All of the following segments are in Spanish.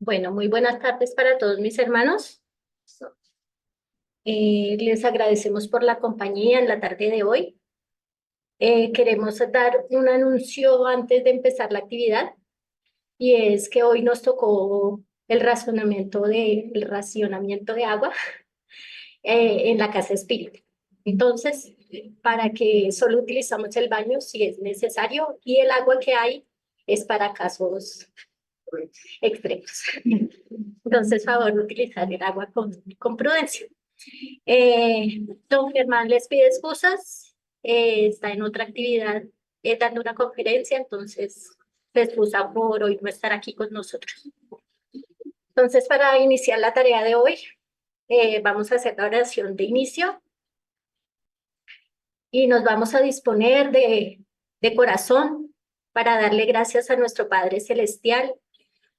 Bueno, muy buenas tardes para todos mis hermanos. Les agradecemos por la compañía en la tarde de hoy. Queremos dar un anuncio antes de empezar la actividad y es que hoy nos tocó el racionamiento de agua en la casa espírita. Entonces, para que solo utilizamos el baño si es necesario y el agua que hay es para casos extremos. Entonces, favor, utilizar el agua con prudencia. Don Germán les pide excusas, está en otra actividad, dando una conferencia, entonces se excusa por hoy no estar aquí con nosotros. Entonces, para iniciar la tarea de hoy, vamos a hacer la oración de inicio y nos vamos a disponer de corazón para darle gracias a nuestro Padre Celestial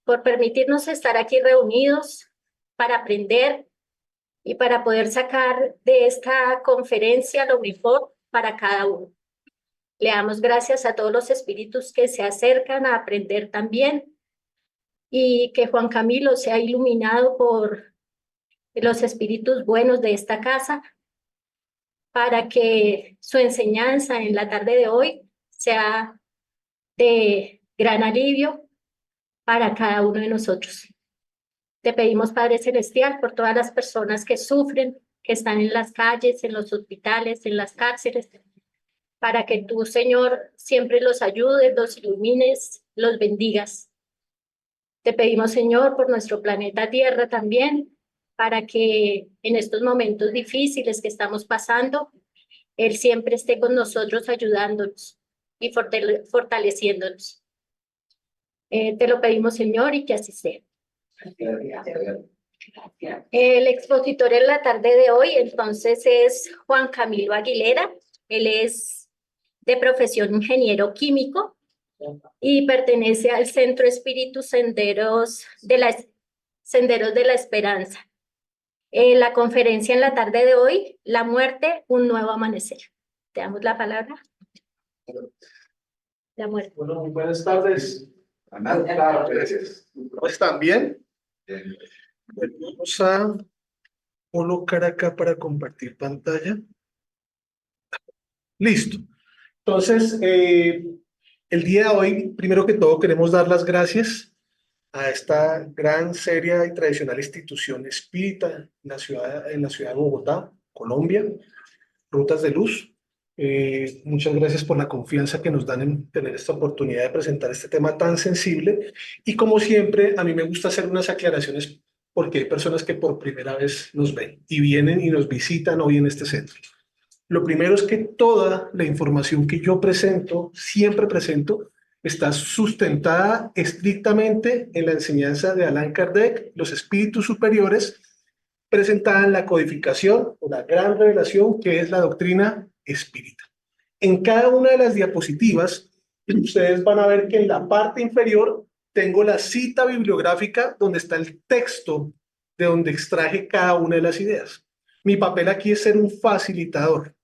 por permitirnos estar aquí reunidos para aprender y para poder sacar de esta conferencia lo mejor para cada uno. Le damos gracias a todos los espíritus que se acercan a aprender también y que Juan Camilo sea iluminado por los espíritus buenos de esta casa para que su enseñanza en la tarde de hoy sea de gran alivio para cada uno de nosotros. Te pedimos, Padre Celestial, por todas las personas que sufren, que están en las calles, en los hospitales, en las cárceles, para que tú, Señor, siempre los ayudes, los ilumines, los bendigas. Te pedimos, Señor, por nuestro planeta Tierra también, para que en estos momentos difíciles que estamos pasando, Él siempre esté con nosotros ayudándonos y fortaleciéndonos. Te lo pedimos, Señor, y que así sea. El expositor en la tarde de hoy, entonces, es Juan Camilo Aguilera. Él es de profesión ingeniero químico y pertenece al Centro Espíritu Senderos de la Esperanza. La conferencia en la tarde de hoy, La muerte, un nuevo amanecer. Te damos la palabra. La muerte. Bueno, muy buenas tardes. Claro, gracias. ¿Cómo están? ¿Bien? Bueno, vamos a colocar acá para compartir pantalla. Listo. Entonces, el día de hoy, primero que todo, queremos dar las gracias a esta gran, seria y tradicional institución espírita en la ciudad de Bogotá, Colombia, Rutas de Luz. Muchas gracias por la confianza que nos dan en tener esta oportunidad de presentar este tema tan sensible. Y como siempre, a mí me gusta hacer unas aclaraciones porque hay personas que por primera vez nos ven y vienen y nos visitan hoy en este centro. Lo primero es que toda la información que yo presento, siempre presento, está sustentada estrictamente en la enseñanza de Allan Kardec, los espíritus superiores, presentada en la codificación o la gran revelación que es la doctrina espírita. En cada una de las diapositivas, ustedes van a ver que en la parte inferior tengo la cita bibliográfica donde está el texto de donde extraje cada una de las ideas. Mi papel aquí es ser un facilitador.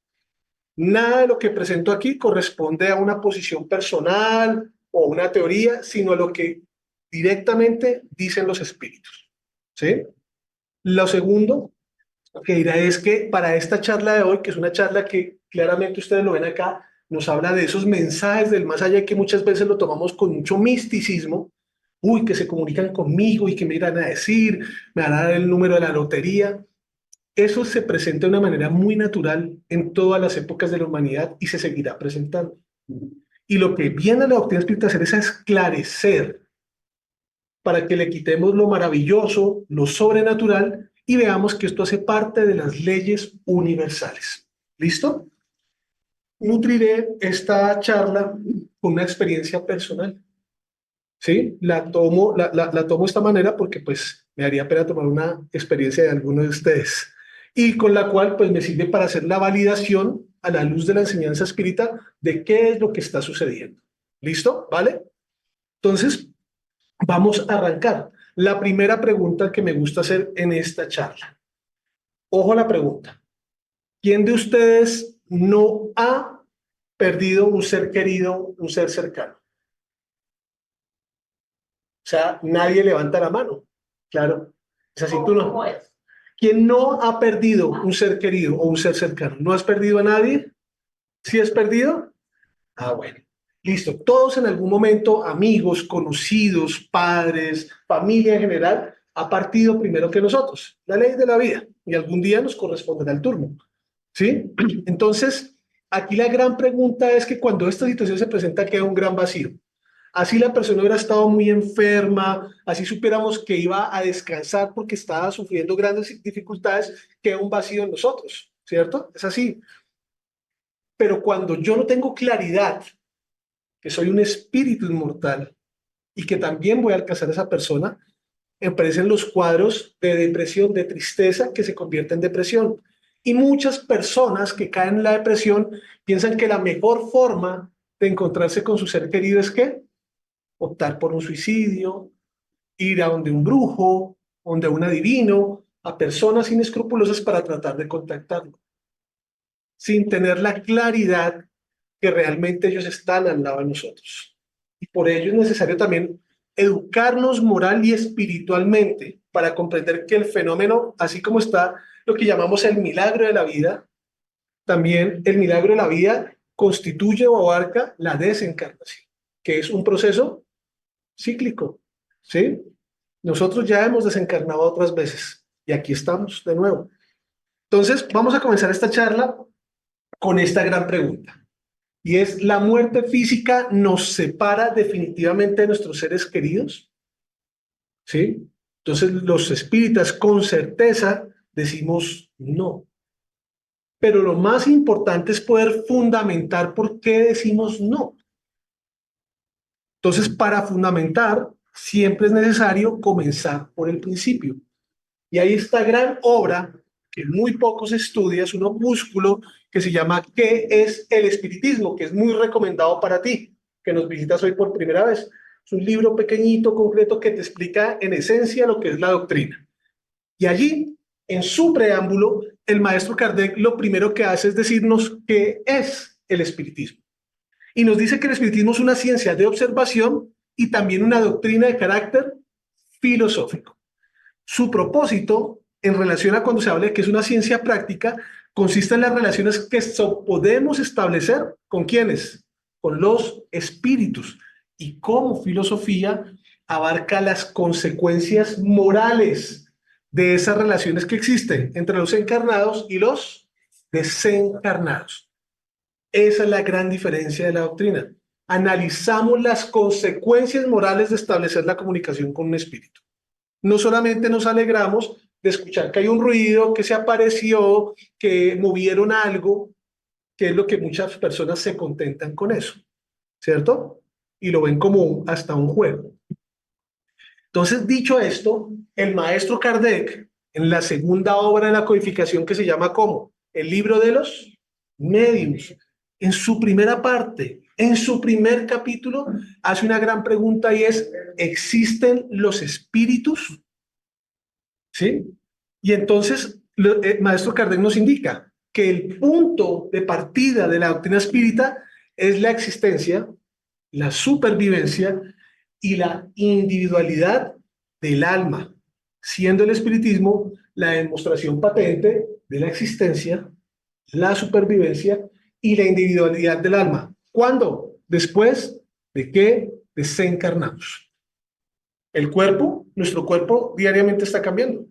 Nada de lo que presento aquí corresponde a una posición personal o una teoría, sino a lo que directamente dicen los espíritus. ¿Sí? Lo segundo que diré es que para esta charla de hoy, que es una charla que claramente ustedes lo ven acá, nos habla de esos mensajes del más allá que muchas veces lo tomamos con mucho misticismo. Uy, que se comunican conmigo y que me irán a decir, me van a dar el número de la lotería. Eso se presenta de una manera muy natural en todas las épocas de la humanidad y se seguirá presentando. Y lo que viene a la doctrina espírita hacer es a esclarecer para que le quitemos lo maravilloso, lo sobrenatural y veamos que esto hace parte de las leyes universales. ¿Listo? Nutriré esta charla con una experiencia personal. ¿Sí? La tomo de esta manera porque pues me haría pena tomar una experiencia de alguno de ustedes y con la cual pues me sirve para hacer la validación a la luz de la enseñanza espírita de qué es lo que está sucediendo. ¿Listo? ¿Vale? Entonces, vamos a arrancar. La primera pregunta que me gusta hacer en esta charla. Ojo a la pregunta. ¿Quién de ustedes no ha perdido un ser querido, un ser cercano? sea, nadie levanta la mano. Claro, es así, tú no. ¿Quién no ha perdido un ser querido o un ser cercano? ¿No has perdido a nadie? ¿Sí has perdido? Ah, bueno. Listo. Todos en algún momento, amigos, conocidos, padres, familia en general, ha partido primero que nosotros. La ley de la vida. Y algún día nos corresponderá el turno. ¿Sí? Entonces, aquí la gran pregunta es que cuando esta situación se presenta, queda un gran vacío. Así la persona hubiera estado muy enferma, así supiéramos que iba a descansar porque estaba sufriendo grandes dificultades, queda un vacío en nosotros, ¿cierto? Es así. Pero cuando yo no tengo claridad que soy un espíritu inmortal y que también voy a alcanzar a esa persona, aparecen los cuadros de depresión, de tristeza, que se convierten en depresión. Y muchas personas que caen en la depresión piensan que la mejor forma de encontrarse con su ser querido es que optar por un suicidio, ir a donde un brujo, donde un adivino, a personas inescrupulosas para tratar de contactarlo, sin tener la claridad que realmente ellos están al lado de nosotros. Y por ello es necesario también educarnos moral y espiritualmente para comprender que el fenómeno, así como está lo que llamamos el milagro de la vida, también el milagro de la vida constituye o abarca la desencarnación, que es un proceso cíclico, ¿sí? Nosotros ya hemos desencarnado otras veces y aquí estamos de nuevo. Entonces, vamos a comenzar esta charla con esta gran pregunta. Y es, ¿la muerte física nos separa definitivamente de nuestros seres queridos? ¿Sí? Entonces los espíritas con certeza decimos no. Pero lo más importante es poder fundamentar por qué decimos no. Entonces, para fundamentar, siempre es necesario comenzar por el principio. Y hay esta gran obra que muy poco se estudia, es un opúsculo que se llama ¿Qué es el espiritismo?, que es muy recomendado para ti, que nos visitas hoy por primera vez. Es un libro pequeñito, concreto, que te explica en esencia lo que es la doctrina. Y allí, en su preámbulo, el maestro Kardec lo primero que hace es decirnos qué es el espiritismo. Y nos dice que el espiritismo es una ciencia de observación y también una doctrina de carácter filosófico. Su propósito, en relación a cuando se habla de que es una ciencia práctica, consiste en las relaciones que podemos establecer con quiénes, con los espíritus, y como filosofía abarca las consecuencias morales de esas relaciones que existen entre los encarnados y los desencarnados. Esa es la gran diferencia de la doctrina. Analizamos las consecuencias morales de establecer la comunicación con un espíritu. No solamente nos alegramos de escuchar que hay un ruido, que se apareció, que movieron algo, que es lo que muchas personas se contentan con eso, ¿cierto? Y lo ven como hasta un juego. Entonces, dicho esto, el maestro Kardec, en la segunda obra de la codificación que se llama ¿cómo? El libro de los médiuns, en su primera parte, en su primer capítulo, hace una gran pregunta y es, ¿existen los espíritus? ¿Sí? Y entonces, el maestro Kardec nos indica que el punto de partida de la doctrina espírita es la existencia, la supervivencia y la individualidad del alma, siendo el espiritismo la demostración patente de la existencia, la supervivencia y la individualidad del alma. ¿Cuándo? Después de que desencarnamos. El cuerpo, nuestro cuerpo diariamente está cambiando.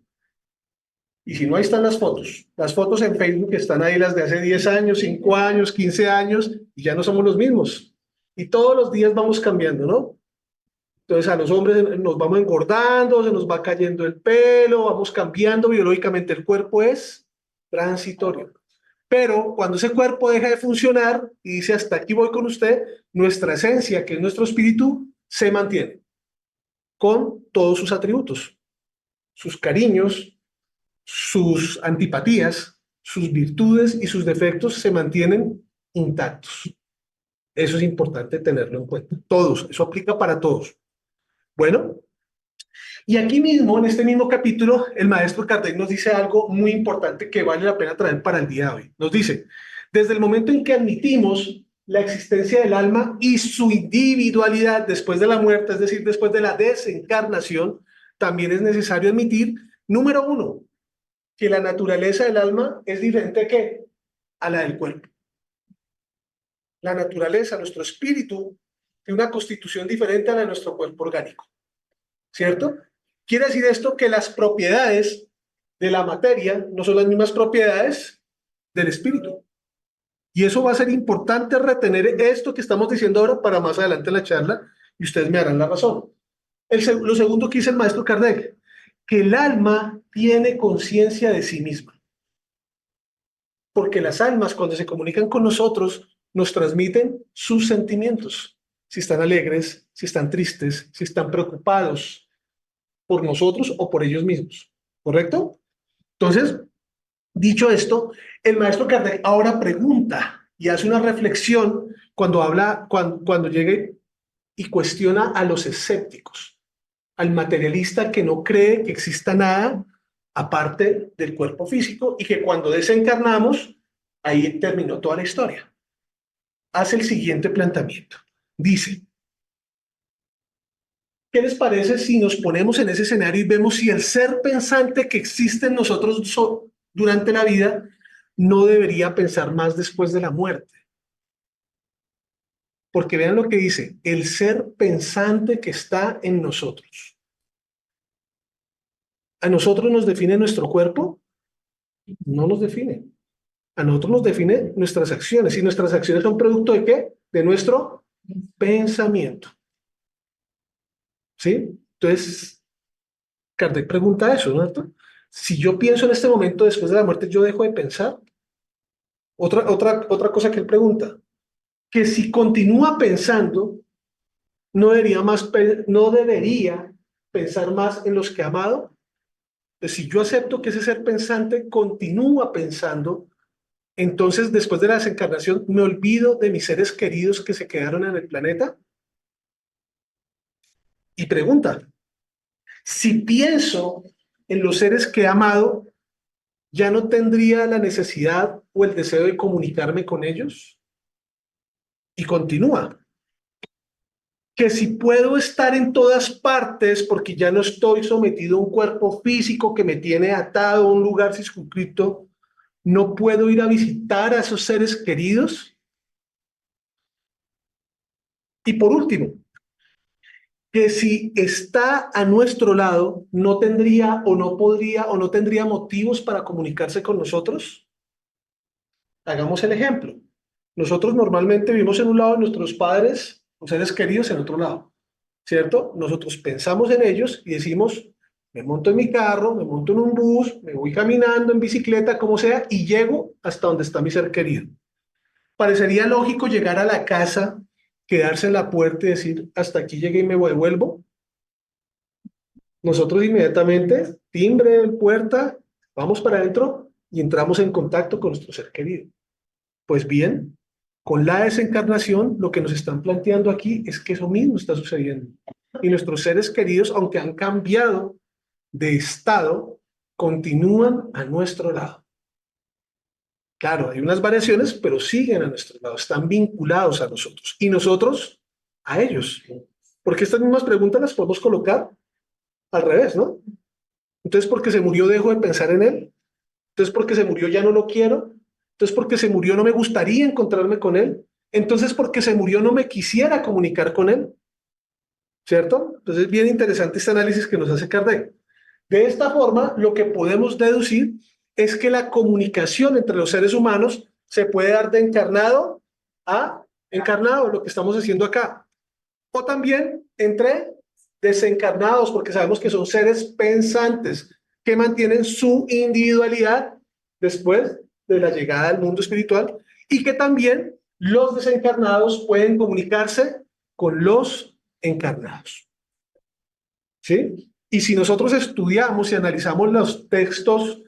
Y si no, ahí están las fotos. Las fotos en Facebook están ahí, las de hace 10 años, 5 años, 15 años, y ya no somos los mismos. Y todos los días vamos cambiando, ¿no? Entonces a los hombres nos vamos engordando, se nos va cayendo el pelo, vamos cambiando biológicamente. El cuerpo es transitorio. Pero cuando ese cuerpo deja de funcionar y dice hasta aquí voy con usted, nuestra esencia, que es nuestro espíritu, se mantiene con todos sus atributos, sus cariños, sus antipatías, sus virtudes y sus defectos se mantienen intactos. Eso es importante tenerlo en cuenta. Todos, eso aplica para todos. Bueno, y aquí mismo, en este mismo capítulo, el maestro Kardec nos dice algo muy importante que vale la pena traer para el día de hoy. Nos dice, desde el momento en que admitimos la existencia del alma y su individualidad después de la muerte, es decir, después de la desencarnación, también es necesario admitir, número uno, que la naturaleza del alma es diferente que a la del cuerpo. La naturaleza, nuestro espíritu, tiene una constitución diferente a la de nuestro cuerpo orgánico, ¿cierto? Quiere decir esto que las propiedades de la materia no son las mismas propiedades del espíritu. Y eso va a ser importante retener esto que estamos diciendo ahora para más adelante en la charla, y ustedes me darán la razón. Lo segundo que dice el maestro Kardec, que el alma tiene conciencia de sí misma. Porque las almas, cuando se comunican con nosotros, nos transmiten sus sentimientos. Si están alegres, si están tristes, si están preocupados por nosotros o por ellos mismos. ¿Correcto? Entonces, dicho esto, el maestro Kardec ahora pregunta y hace una reflexión cuando llegue y cuestiona a los escépticos, al materialista que no cree que exista nada aparte del cuerpo físico y que cuando desencarnamos, ahí terminó toda la historia. Hace el siguiente planteamiento. Dice, ¿qué les parece si nos ponemos en ese escenario y vemos si el ser pensante que existe en nosotros durante la vida no debería pensar más después de la muerte? Porque vean lo que dice, el ser pensante que está en nosotros. ¿A nosotros nos define nuestro cuerpo? No nos define. A nosotros nos define nuestras acciones. ¿Y nuestras acciones son producto de qué? De nuestro pensamiento. ¿Sí? Entonces, Kardec pregunta eso, ¿no? Si yo pienso en este momento después de la muerte, ¿yo dejo de pensar? Otra cosa que él pregunta, que si continúa pensando, no debería pensar más en los que ha amado. Entonces, si yo acepto que ese ser pensante continúa pensando, entonces después de la desencarnación me olvido de mis seres queridos que se quedaron en el planeta. Y pregunta, si pienso en los seres que he amado, ¿ya no tendría la necesidad o el deseo de comunicarme con ellos? Y continúa, que si puedo estar en todas partes porque ya no estoy sometido a un cuerpo físico que me tiene atado a un lugar circunscrito, ¿no puedo ir a visitar a esos seres queridos? Y por último, que si está a nuestro lado, no tendría o no podría o no tendría motivos para comunicarse con nosotros. Hagamos el ejemplo. Nosotros normalmente vivimos en un lado de nuestros padres o seres queridos en otro lado, ¿cierto? Nosotros pensamos en ellos y decimos, me monto en mi carro, me monto en un bus, me voy caminando en bicicleta, como sea, y llego hasta donde está mi ser querido. Parecería lógico llegar a la casa, quedarse en la puerta y decir, hasta aquí llegué y me devuelvo. Nosotros inmediatamente, timbre, puerta, vamos para adentro y entramos en contacto con nuestro ser querido. Pues bien, con la desencarnación, lo que nos están planteando aquí es que eso mismo está sucediendo. Y nuestros seres queridos, aunque han cambiado de estado, continúan a nuestro lado. Claro, hay unas variaciones, pero siguen a nuestro lado, están vinculados a nosotros y nosotros a ellos. Porque estas mismas preguntas las podemos colocar al revés, ¿no? Entonces, porque se murió, dejo de pensar en él. Entonces, porque se murió, ya no lo quiero. Entonces, porque se murió, no me gustaría encontrarme con él. Entonces, porque se murió, no me quisiera comunicar con él. ¿Cierto? Entonces, es bien interesante este análisis que nos hace Kardec. De esta forma, lo que podemos deducir es que la comunicación entre los seres humanos se puede dar de encarnado a encarnado, lo que estamos haciendo acá. O también entre desencarnados, porque sabemos que son seres pensantes que mantienen su individualidad después de la llegada al mundo espiritual y que también los desencarnados pueden comunicarse con los encarnados. ¿Sí? Y si nosotros estudiamos y analizamos los textos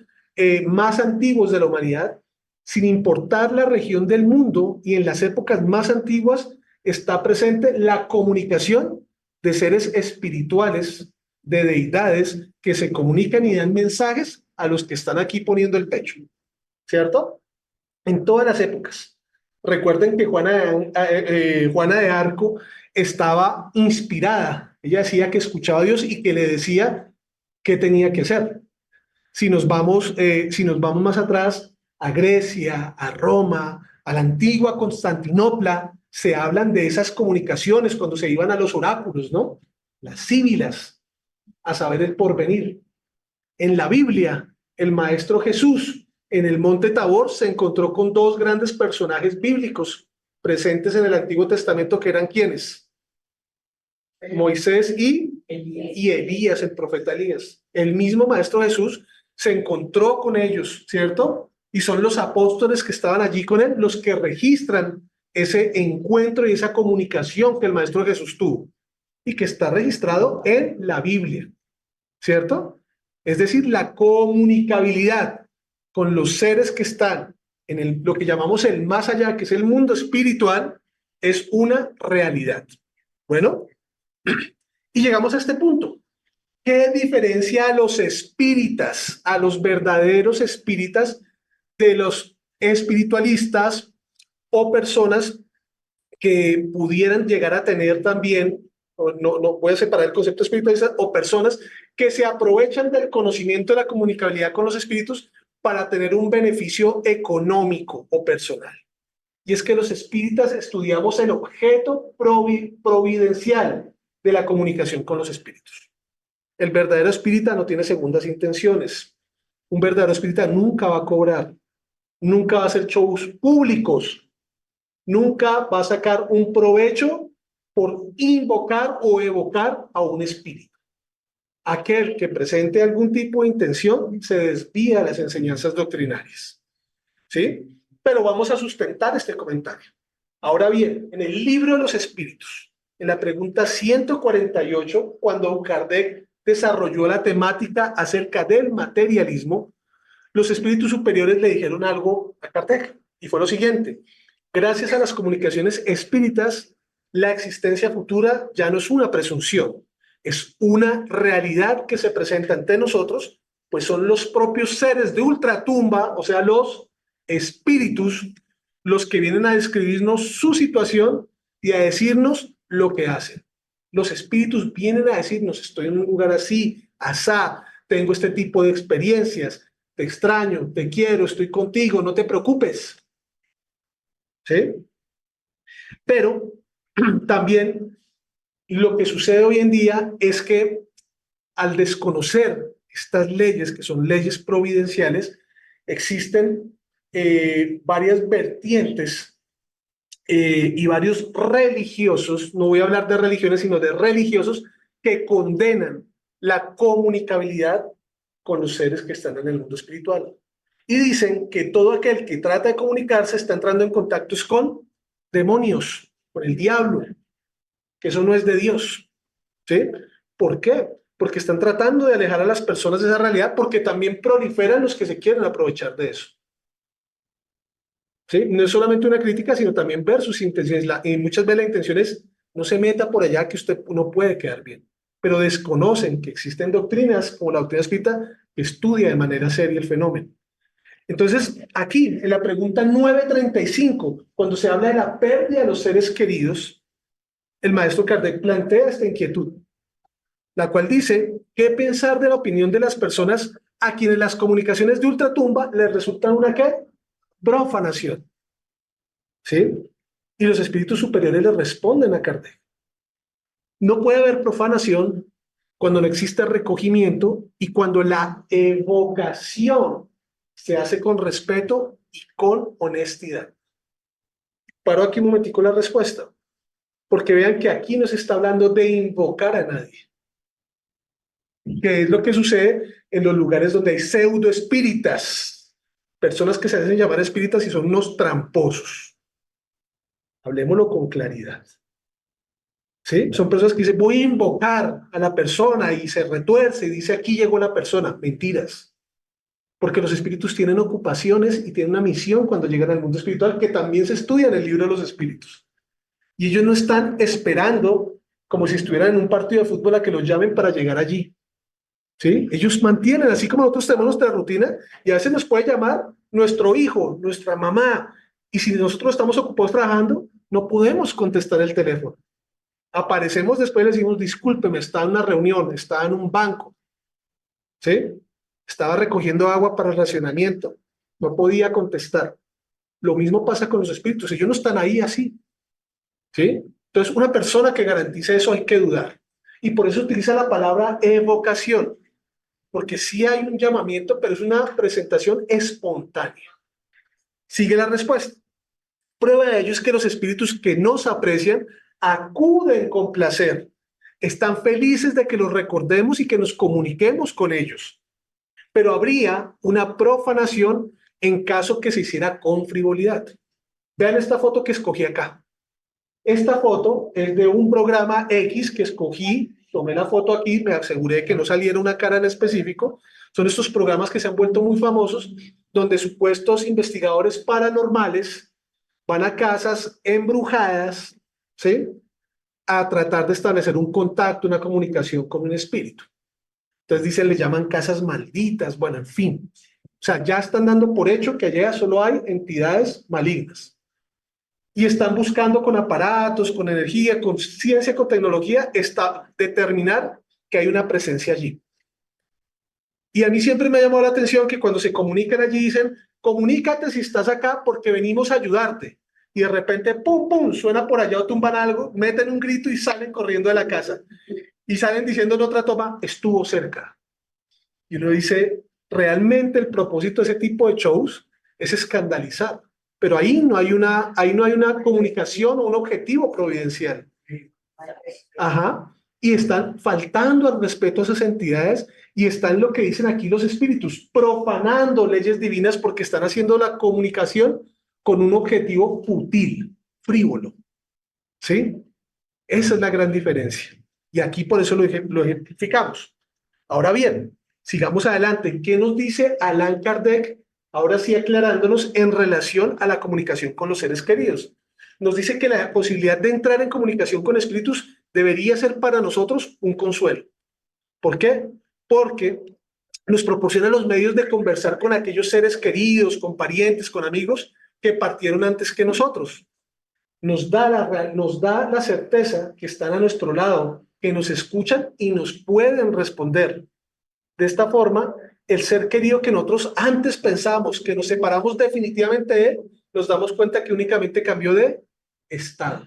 más antiguos de la humanidad, sin importar la región del mundo y en las épocas más antiguas, está presente la comunicación de seres espirituales, de deidades que se comunican y dan mensajes a los que están aquí poniendo el pecho, ¿cierto? En todas las épocas. Recuerden que Juana de Arco estaba inspirada. Ella decía que escuchaba a Dios y que le decía qué tenía que hacer. Si nos vamos más atrás, a Grecia, a Roma, a la antigua Constantinopla, se hablan de esas comunicaciones cuando se iban a los oráculos, ¿no? Las síbilas, a saber el porvenir. En la Biblia, el maestro Jesús en el monte Tabor se encontró con dos grandes personajes bíblicos presentes en el Antiguo Testamento, que eran ¿quiénes? Moisés y Elías, el profeta Elías. El mismo maestro Jesús se encontró con ellos, ¿cierto? Y son los apóstoles que estaban allí con él los que registran ese encuentro y esa comunicación que el maestro Jesús tuvo y que está registrado en la Biblia, ¿cierto? Es decir, la comunicabilidad con los seres que están en lo que llamamos el más allá, que es el mundo espiritual, es una realidad. Bueno, y llegamos a este punto. ¿Qué diferencia a los espíritas, a los verdaderos espíritas, de los espiritualistas o personas que pudieran llegar a tener también, no voy a separar el concepto espiritualista, o personas que se aprovechan del conocimiento de la comunicabilidad con los espíritus para tener un beneficio económico o personal? Y es que los espíritas estudiamos el objeto providencial de la comunicación con los espíritus. El verdadero espírita no tiene segundas intenciones. Un verdadero espírita nunca va a cobrar, nunca va a hacer shows públicos, nunca va a sacar un provecho por invocar o evocar a un espíritu. Aquel que presente algún tipo de intención se desvía de las enseñanzas doctrinarias. ¿Sí? Pero vamos a sustentar este comentario. Ahora bien, en el libro de los espíritus, en la pregunta 148, cuando Kardec desarrolló la temática acerca del materialismo, los espíritus superiores le dijeron algo a Kardec, y fue lo siguiente: gracias a las comunicaciones espíritas, la existencia futura ya no es una presunción, es una realidad que se presenta ante nosotros, pues son los propios seres de ultratumba, o sea, los espíritus, los que vienen a describirnos su situación y a decirnos lo que hacen. Los espíritus vienen a decirnos: estoy en un lugar así, asá, tengo este tipo de experiencias, te extraño, te quiero, estoy contigo, no te preocupes. ¿Sí? Pero también lo que sucede hoy en día es que al desconocer estas leyes, que son leyes providenciales, existen varias vertientes y varios religiosos, no voy a hablar de religiones, sino de religiosos, que condenan la comunicabilidad con los seres que están en el mundo espiritual. Y dicen que todo aquel que trata de comunicarse está entrando en contactos con demonios, con el diablo, que eso no es de Dios. ¿Sí? ¿Por qué? Porque están tratando de alejar a las personas de esa realidad, porque también proliferan los que se quieren aprovechar de eso. ¿Sí? No es solamente una crítica, sino también ver sus intenciones. Y muchas veces la intención es: no se meta por allá, que usted no puede quedar bien. Pero desconocen que existen doctrinas, como la doctrina espírita, que estudia de manera seria el fenómeno. Entonces, aquí, en la pregunta 935, cuando se habla de la pérdida de los seres queridos, el maestro Kardec plantea esta inquietud, la cual dice: ¿qué pensar de la opinión de las personas a quienes las comunicaciones de ultratumba les resultan una ¿qué? Profanación? ¿Sí? Y los espíritus superiores le responden a Kardec: no puede haber profanación cuando no existe recogimiento y cuando la evocación se hace con respeto y con honestidad. Paro aquí un momentico la respuesta, porque vean que aquí no se está hablando de invocar a nadie, que es lo que sucede en los lugares donde hay pseudoespíritas, personas que se hacen llamar espíritas y son unos tramposos. Hablemoslo con claridad. ¿Sí? Son personas que dicen: voy a invocar a la persona, y se retuerce y dice: aquí llegó la persona. Mentiras. Porque los espíritus tienen ocupaciones y tienen una misión cuando llegan al mundo espiritual, que también se estudia en el libro de los espíritus. Y ellos no están esperando como si estuvieran en un partido de fútbol a que los llamen para llegar allí. ¿Sí? Ellos mantienen, así como nosotros tenemos nuestra rutina, y a veces nos puede llamar nuestro hijo, nuestra mamá, Y si nosotros estamos ocupados trabajando, no podemos contestar el teléfono. Aparecemos después y le decimos, discúlpeme, estaba en una reunión, estaba en un banco, ¿sí? Estaba recogiendo agua para el racionamiento, no podía contestar. Lo mismo pasa con los espíritus, ellos no están ahí así, ¿sí? Entonces, una persona que garantice eso hay que dudar. Y por eso utiliza la palabra evocación, porque sí hay un llamamiento, pero es una presentación espontánea. Sigue la respuesta. Prueba de ello es que los espíritus que nos aprecian acuden con placer. Están felices de que los recordemos y que nos comuniquemos con ellos. Pero habría una profanación en caso que se hiciera con frivolidad. Vean esta foto que escogí acá. Esta foto es de un programa X que escogí, tomé la foto aquí, me aseguré que no saliera una cara en específico. Son estos programas que se han vuelto muy famosos, donde supuestos investigadores paranormales van a casas embrujadas, ¿sí? A tratar de establecer un contacto, una comunicación con un espíritu. Entonces dicen, le llaman casas malditas, bueno, en fin. O sea, ya están dando por hecho que allá solo hay entidades malignas. Y están buscando con aparatos, con energía, con ciencia, con tecnología, determinar que hay una presencia allí. Y a mí siempre me ha llamado la atención que cuando se comunican allí dicen, comunícate si estás acá porque venimos a ayudarte. Y de repente, pum, pum, suena por allá o tumban algo, meten un grito y salen corriendo de la casa. Y salen diciendo en otra toma, estuvo cerca. Y uno dice, realmente el propósito de ese tipo de shows es escandalizar. Pero ahí no hay una comunicación o un objetivo providencial. Ajá. Y están faltando al respeto a esas entidades y están lo que dicen aquí los espíritus, profanando leyes divinas porque están haciendo la comunicación con un objetivo fútil, frívolo. ¿Sí? Esa es la gran diferencia. Y aquí por eso lo ejemplificamos. Ahora bien, sigamos adelante. ¿Qué nos dice Allan Kardec? Ahora sí aclarándonos en relación a la comunicación con los seres queridos. Nos dice que la posibilidad de entrar en comunicación con espíritus debería ser para nosotros un consuelo. ¿Por qué? Porque nos proporciona los medios de conversar con aquellos seres queridos, con parientes, con amigos que partieron antes que nosotros. Nos da la certeza que están a nuestro lado, que nos escuchan y nos pueden responder. De esta forma, el ser querido que nosotros antes pensábamos que nos separamos definitivamente de él, nos damos cuenta que únicamente cambió de estado.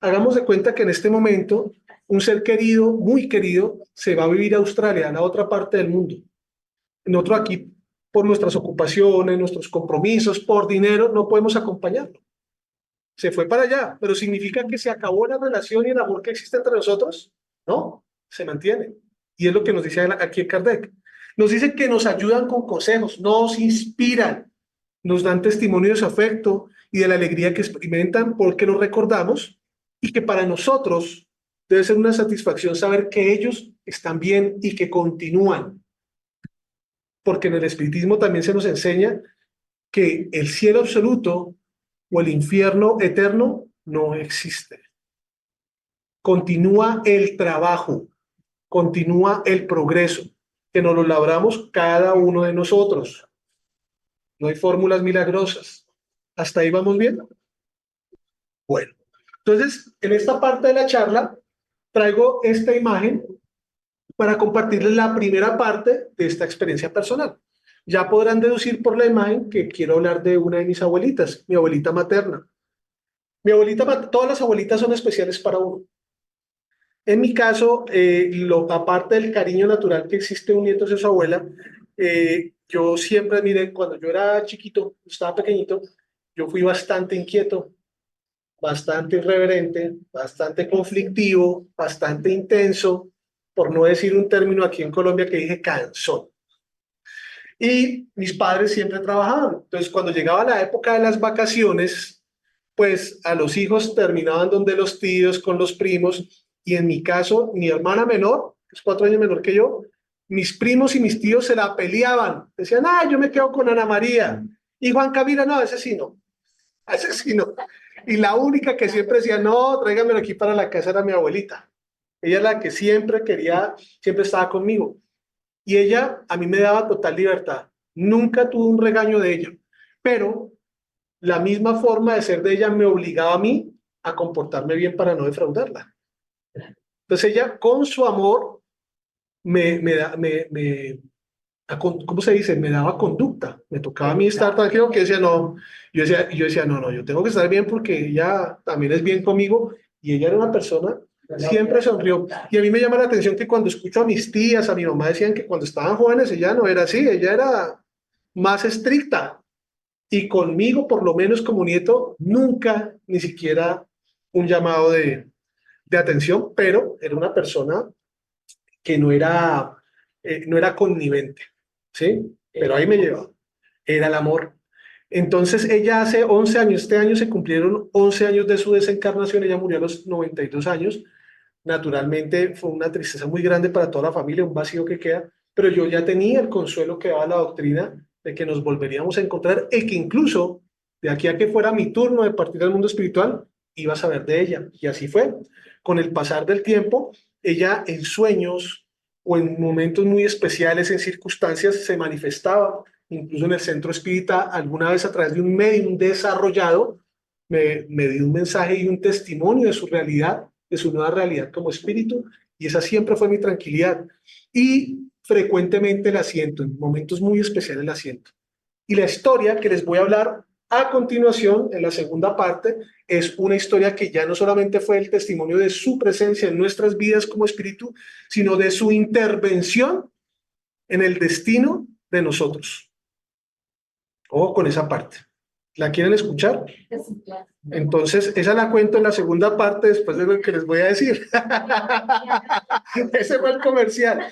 Hagamos de cuenta que en este momento un ser querido, muy querido, se va a vivir a Australia, a la otra parte del mundo. Nosotros aquí, por nuestras ocupaciones, nuestros compromisos, por dinero, no podemos acompañarlo. Se fue para allá, pero ¿significa que se acabó la relación y el amor que existe entre nosotros? No, se mantiene. Y es lo que nos dice aquí Kardec. Nos dice que nos ayudan con consejos, nos inspiran, nos dan testimonio de su afecto y de la alegría que experimentan porque lo recordamos y que para nosotros debe ser una satisfacción saber que ellos están bien y que continúan. Porque en el espiritismo también se nos enseña que el cielo absoluto o el infierno eterno no existe. Continúa el trabajo, continúa el progreso, que nos lo labramos cada uno de nosotros. No hay fórmulas milagrosas. ¿Hasta ahí vamos bien? Bueno, entonces, en esta parte de la charla, traigo esta imagen para compartirles la primera parte de esta experiencia personal. Ya podrán deducir por la imagen que quiero hablar de una de mis abuelitas, mi abuelita materna. Mi abuelita, todas las abuelitas son especiales para uno. En mi caso, aparte del cariño natural que existe un nieto hacia su abuela, yo siempre, mire, cuando yo era chiquito, estaba pequeñito, yo fui bastante inquieto, bastante irreverente, bastante conflictivo, bastante intenso, por no decir un término aquí en Colombia que dije cansón. Y mis padres siempre trabajaban. Entonces, cuando llegaba la época de las vacaciones, pues a los hijos terminaban donde los tíos, con los primos, y en mi caso, mi hermana menor, que es 4 años menor que yo, mis primos y mis tíos se la peleaban. Decían, ah, yo me quedo con Ana María. Y Juan Camila, no, ese sí no. Ese sí no. Y la única que siempre decía, no, tráigamelo aquí para la casa era mi abuelita. Ella es la que siempre quería, siempre estaba conmigo. Y ella a mí me daba total libertad. Nunca tuve un regaño de ella. Pero la misma forma de ser de ella me obligaba a mí a comportarme bien para no defraudarla. Entonces ella, con su amor, ¿cómo se dice? Me daba conducta. Me tocaba a mí estar tranquilo, que decía, no, yo decía, no, yo tengo que estar bien porque ella también es bien conmigo, y ella era una persona, siempre sonrió. Y a mí me llama la atención que cuando escucho a mis tías, a mi mamá, decían que cuando estaban jóvenes ella no era así, ella era más estricta. Y conmigo, por lo menos como nieto, nunca, ni siquiera un llamado de atención, pero era una persona que no era connivente, ¿sí? Pero ahí me llevaba, era el amor. Entonces ella hace 11 años, este año se cumplieron 11 años de su desencarnación, ella murió a los 92 años, naturalmente fue una tristeza muy grande para toda la familia, un vacío que queda, pero yo ya tenía el consuelo que daba la doctrina de que nos volveríamos a encontrar y que incluso de aquí a que fuera mi turno de partir del mundo espiritual, iba a saber de ella. Y así fue. Con el pasar del tiempo, ella en sueños o en momentos muy especiales, en circunstancias, se manifestaba, incluso en el centro espírita, alguna vez a través de un medium desarrollado, me dio un mensaje y un testimonio de su realidad, de su nueva realidad como espíritu, y esa siempre fue mi tranquilidad. Y frecuentemente la siento, en momentos muy especiales la siento. Y la historia que les voy a hablar a continuación, en la segunda parte, es una historia que ya no solamente fue el testimonio de su presencia en nuestras vidas como espíritu, sino de su intervención en el destino de nosotros. Ojo con esa parte. ¿La quieren escuchar? Entonces, esa la cuento en la segunda parte después de lo que les voy a decir. Ese fue el comercial.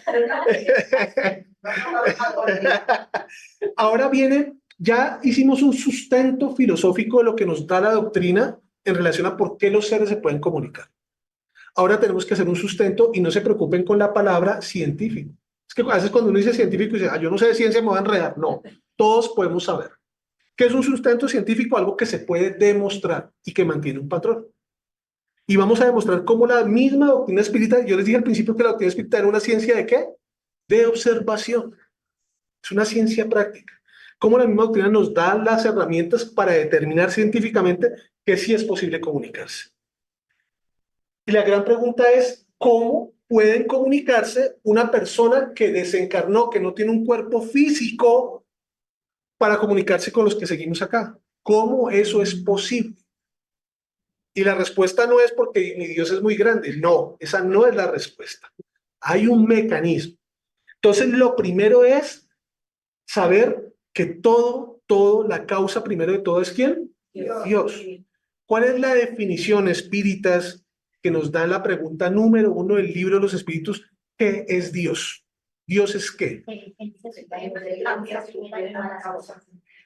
Ahora viene, ya hicimos un sustento filosófico de lo que nos da la doctrina en relación a por qué los seres se pueden comunicar. Ahora tenemos que hacer un sustento y no se preocupen con la palabra científico. Es que a veces cuando uno dice científico dice, yo no sé de ciencia, me voy a enredar. No, todos podemos saber. ¿Qué es un sustento científico? Algo que se puede demostrar y que mantiene un patrón. Y vamos a demostrar cómo la misma doctrina espírita, yo les dije al principio que la doctrina espírita era una ciencia ¿de qué? De observación. Es una ciencia práctica. Cómo la misma doctrina nos da las herramientas para determinar científicamente que sí es posible comunicarse. Y la gran pregunta es, ¿cómo pueden comunicarse una persona que desencarnó, que no tiene un cuerpo físico para comunicarse con los que seguimos acá? ¿Cómo eso es posible? Y la respuesta no es porque mi Dios es muy grande. No, esa no es la respuesta. Hay un mecanismo. Entonces, lo primero es saber que la causa primero de todo es ¿quién? Dios. ¿Cuál es la definición, espíritas, que nos da la pregunta número 1 del libro de los espíritus? ¿Qué es Dios? ¿Dios es qué?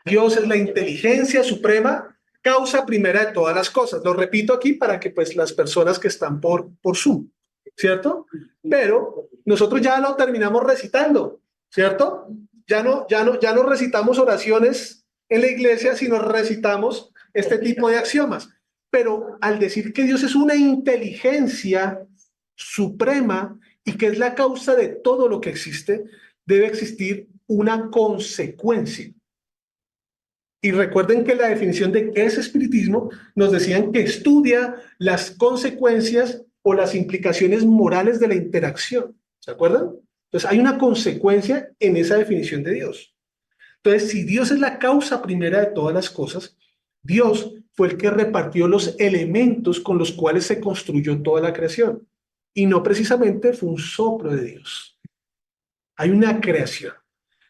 Dios es la inteligencia suprema, causa primera de todas las cosas. Lo repito aquí para que pues las personas que están por Zoom, ¿cierto? Pero nosotros ya lo terminamos recitando, ¿cierto? Ya no recitamos oraciones en la iglesia, sino recitamos este tipo de axiomas. Pero al decir que Dios es una inteligencia suprema y que es la causa de todo lo que existe, debe existir una consecuencia. Y recuerden que la definición de qué es espiritismo nos decían que estudia las consecuencias o las implicaciones morales de la interacción. ¿Se acuerdan? Entonces hay una consecuencia en esa definición de Dios. Entonces, si Dios es la causa primera de todas las cosas, Dios fue el que repartió los elementos con los cuales se construyó toda la creación. Y no precisamente fue un soplo de Dios. Hay una creación.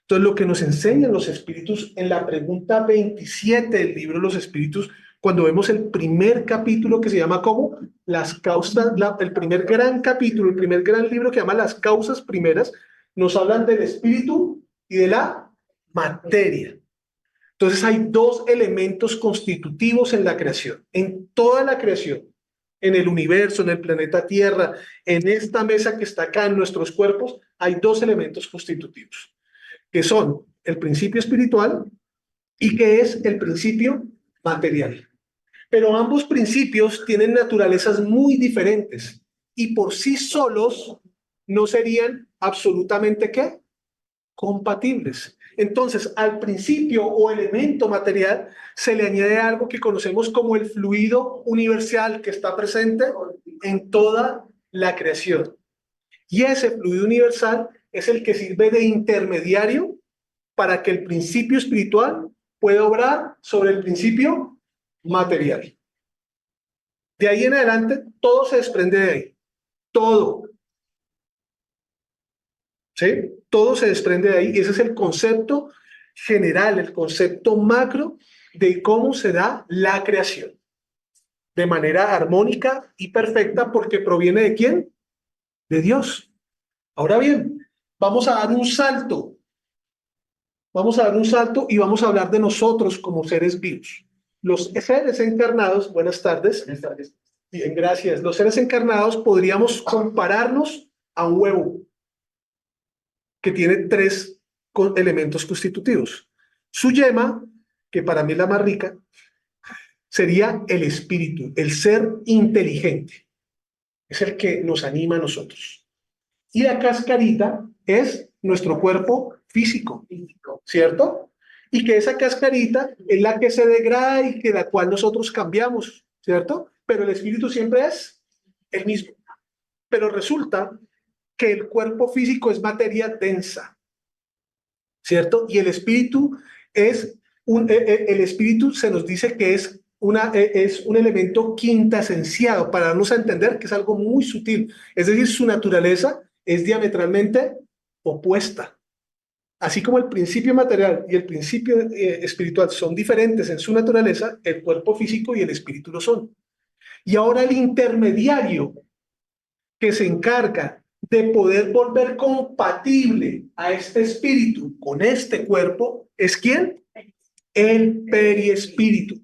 Entonces, lo que nos enseñan los espíritus en la pregunta 27 del libro de los espíritus, cuando vemos el primer capítulo que se llama ¿cómo? Las causas, el primer gran capítulo, el primer gran libro que llama Las causas primeras, nos hablan del espíritu y de la materia. Entonces, hay dos elementos constitutivos en la creación, en toda la creación, en el universo, en el planeta Tierra, en esta mesa que está acá, en nuestros cuerpos, hay dos elementos constitutivos, que son el principio espiritual y que es el principio material. Pero ambos principios tienen naturalezas muy diferentes y por sí solos no serían absolutamente ¿qué? compatibles. Entonces, al principio o elemento material se le añade algo que conocemos como el fluido universal que está presente en toda la creación. Y ese fluido universal es el que sirve de intermediario para que el principio espiritual pueda obrar sobre el principio material. De ahí en adelante, todo se desprende de ahí. Todo. ¿Sí? Todo se desprende de ahí. Y ese es el concepto general, el concepto macro de cómo se da la creación. De manera armónica y perfecta, porque proviene ¿de quién? De Dios. Ahora bien, vamos a dar un salto. Vamos a dar un salto y vamos a hablar de nosotros como seres vivos. Los seres encarnados, buenas tardes. Buenas tardes. Bien, gracias. Los seres encarnados podríamos compararnos a un huevo que tiene 3 elementos constitutivos. Su yema, que para mí es la más rica, sería el espíritu, el ser inteligente. Es el que nos anima a nosotros. Y la cascarita es nuestro cuerpo físico, ¿cierto? Y que esa cascarita es la que se degrada y que la cual nosotros cambiamos, ¿cierto? Pero el espíritu siempre es el mismo. Pero resulta que el cuerpo físico es materia densa, ¿cierto? Y el espíritu el espíritu se nos dice que es un elemento quintasenciado, para darnos a entender que es algo muy sutil. Es decir, su naturaleza es diametralmente opuesta. Así como el principio material y el principio espiritual son diferentes en su naturaleza, el cuerpo físico y el espíritu lo son. Y ahora el intermediario que se encarga de poder volver compatible a este espíritu con este cuerpo, ¿es quién? El periespíritu,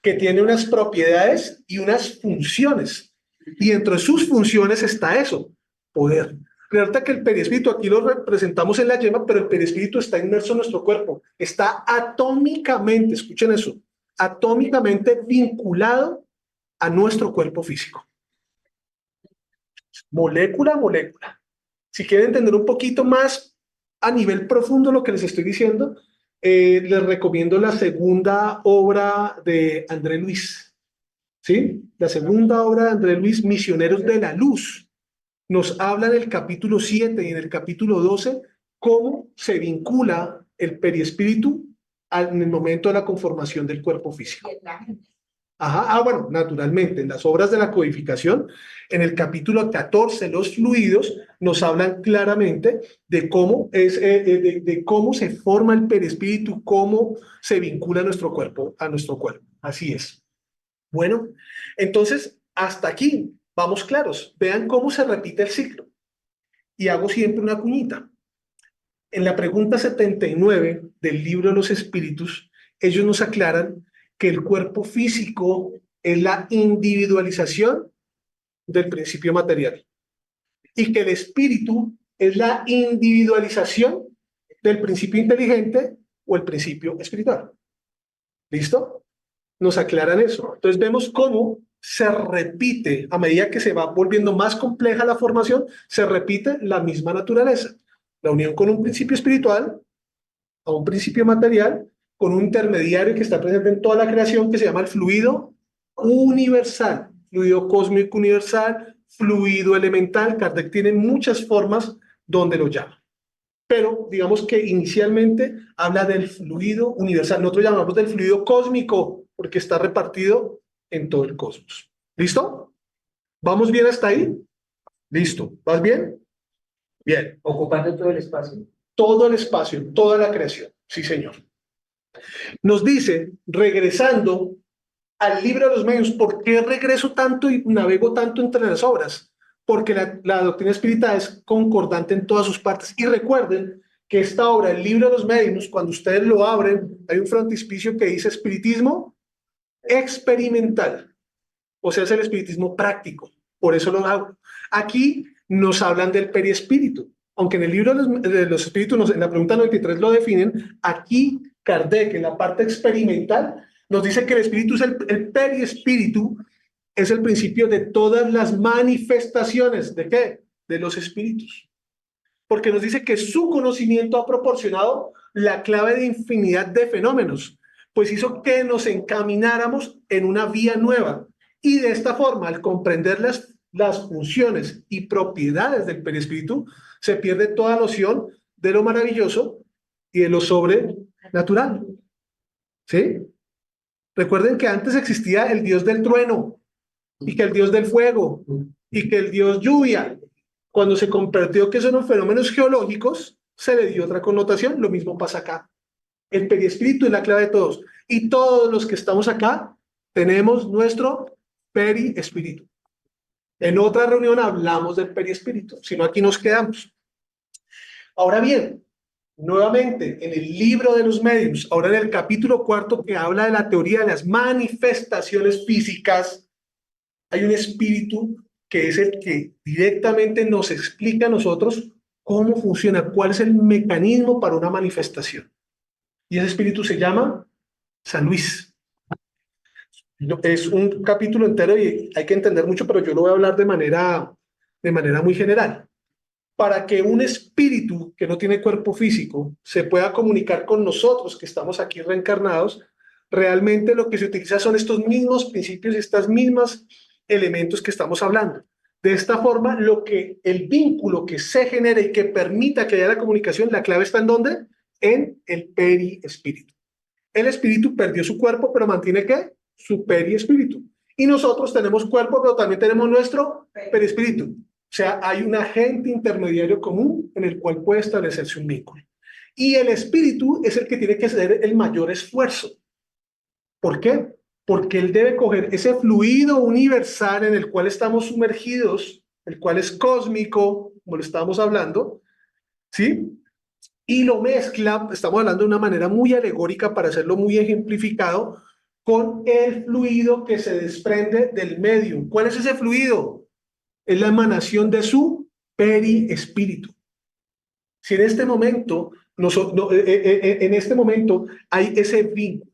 que tiene unas propiedades y unas funciones. Y dentro de sus funciones está eso, poder. Recuerda que el perispíritu aquí lo representamos en la yema, pero el perispíritu está inmerso en nuestro cuerpo. Está atómicamente, escuchen eso, atómicamente vinculado a nuestro cuerpo físico. Molécula a molécula. Si quieren entender un poquito más a nivel profundo lo que les estoy diciendo, les recomiendo la segunda obra de André Luis. ¿Sí? La segunda obra de André Luis, Misioneros de la Luz. Nos habla en el capítulo 7 y en el capítulo 12 cómo se vincula el periespíritu en el momento de la conformación del cuerpo físico. Ajá, bueno, naturalmente, en las obras de la codificación, en el capítulo 14, los fluidos, nos hablan claramente de cómo, de cómo se forma el perispíritu, cómo se vincula nuestro cuerpo a nuestro cuerpo. Así es. Bueno, entonces, hasta aquí, vamos claros. Vean cómo se repite el ciclo. Y hago siempre una cuñita. En la pregunta 79 del libro de los espíritus, ellos nos aclaran que el cuerpo físico es la individualización del principio material y que el espíritu es la individualización del principio inteligente o el principio espiritual. ¿Listo? Nos aclaran eso. Entonces vemos cómo se repite, a medida que se va volviendo más compleja la formación, se repite la misma naturaleza. La unión con un principio espiritual a un principio material, con un intermediario que está presente en toda la creación, que se llama el fluido universal, fluido cósmico universal, fluido elemental. Kardec tiene muchas formas donde lo llama. Pero digamos que inicialmente habla del fluido universal. Nosotros llamamos del fluido cósmico porque está repartido en todo el cosmos. ¿Listo? ¿Vamos bien hasta ahí? ¿Listo? ¿Vas bien? Bien. Ocupando todo el espacio. Todo el espacio, toda la creación. Sí, señor. Nos dice, regresando al libro de los medios, ¿por qué regreso tanto y navego tanto entre las obras? Porque la doctrina espírita es concordante en todas sus partes. Y recuerden que esta obra, el libro de los medios, cuando ustedes lo abren, hay un frontispicio que dice espiritismo experimental. O sea, es el espiritismo práctico. Por eso lo hago. Aquí nos hablan del periespíritu. Aunque en el libro de los espíritus, en la pregunta 93 lo definen, aquí Kardec, en la parte experimental, nos dice que el espíritu es el periespíritu, es el principio de todas las manifestaciones. ¿De qué? De los espíritus. porque nos dice que su conocimiento ha proporcionado la clave de infinidad de fenómenos, pues hizo que nos encamináramos en una vía nueva. Y de esta forma, al comprender las funciones y propiedades del perispíritu, se pierde toda noción de lo maravilloso y de lo sobrenatural. ¿Sí? Recuerden que antes existía el dios del trueno, y que el dios del fuego, y que el dios lluvia. Cuando se comprendió que son los fenómenos geológicos, se le dio otra connotación. Lo mismo pasa acá. El periespíritu es la clave de todos. Y todos los que estamos acá tenemos nuestro periespíritu. En otra reunión hablamos del periespíritu, si no aquí nos quedamos. Ahora bien, nuevamente en el libro de los medios, ahora en el capítulo 4 que habla de la teoría de las manifestaciones físicas, hay un espíritu que es el que directamente nos explica a nosotros cómo funciona, cuál es el mecanismo para una manifestación. Y ese espíritu se llama San Luis. Es un capítulo entero y hay que entender mucho, pero yo lo voy a hablar de manera muy general. Para que un espíritu que no tiene cuerpo físico se pueda comunicar con nosotros que estamos aquí reencarnados, realmente lo que se utiliza son estos mismos principios, estas mismas elementos que estamos hablando. De esta forma, el vínculo que se genera y que permita que haya la comunicación, la clave está ¿en dónde? En el periespíritu. El espíritu perdió su cuerpo, pero mantiene ¿qué? Su periespíritu. Y nosotros tenemos cuerpo, pero también tenemos nuestro periespíritu. O sea, hay un agente intermediario común en el cual puede establecerse un vínculo. Y el espíritu es el que tiene que hacer el mayor esfuerzo. ¿Por qué? Porque él debe coger ese fluido universal en el cual estamos sumergidos, el cual es cósmico, como lo estábamos hablando, ¿sí? Y lo mezcla, estamos hablando de una manera muy alegórica para hacerlo muy ejemplificado, con el fluido que se desprende del medium. ¿Cuál es ese fluido? Es la emanación de su periespíritu. Si en este momento, en este momento hay ese vínculo,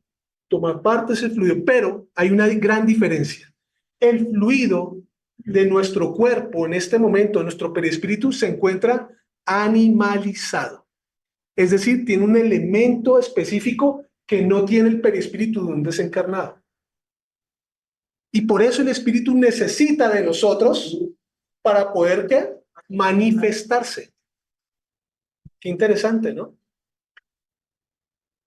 tomar parte de ese fluido, pero hay una gran diferencia. El fluido de nuestro cuerpo en este momento, nuestro perispíritu, se encuentra animalizado. Es decir, tiene un elemento específico que no tiene el perispíritu de un desencarnado. Y por eso el espíritu necesita de nosotros para poder ¿qué? Manifestarse. Qué interesante, ¿no?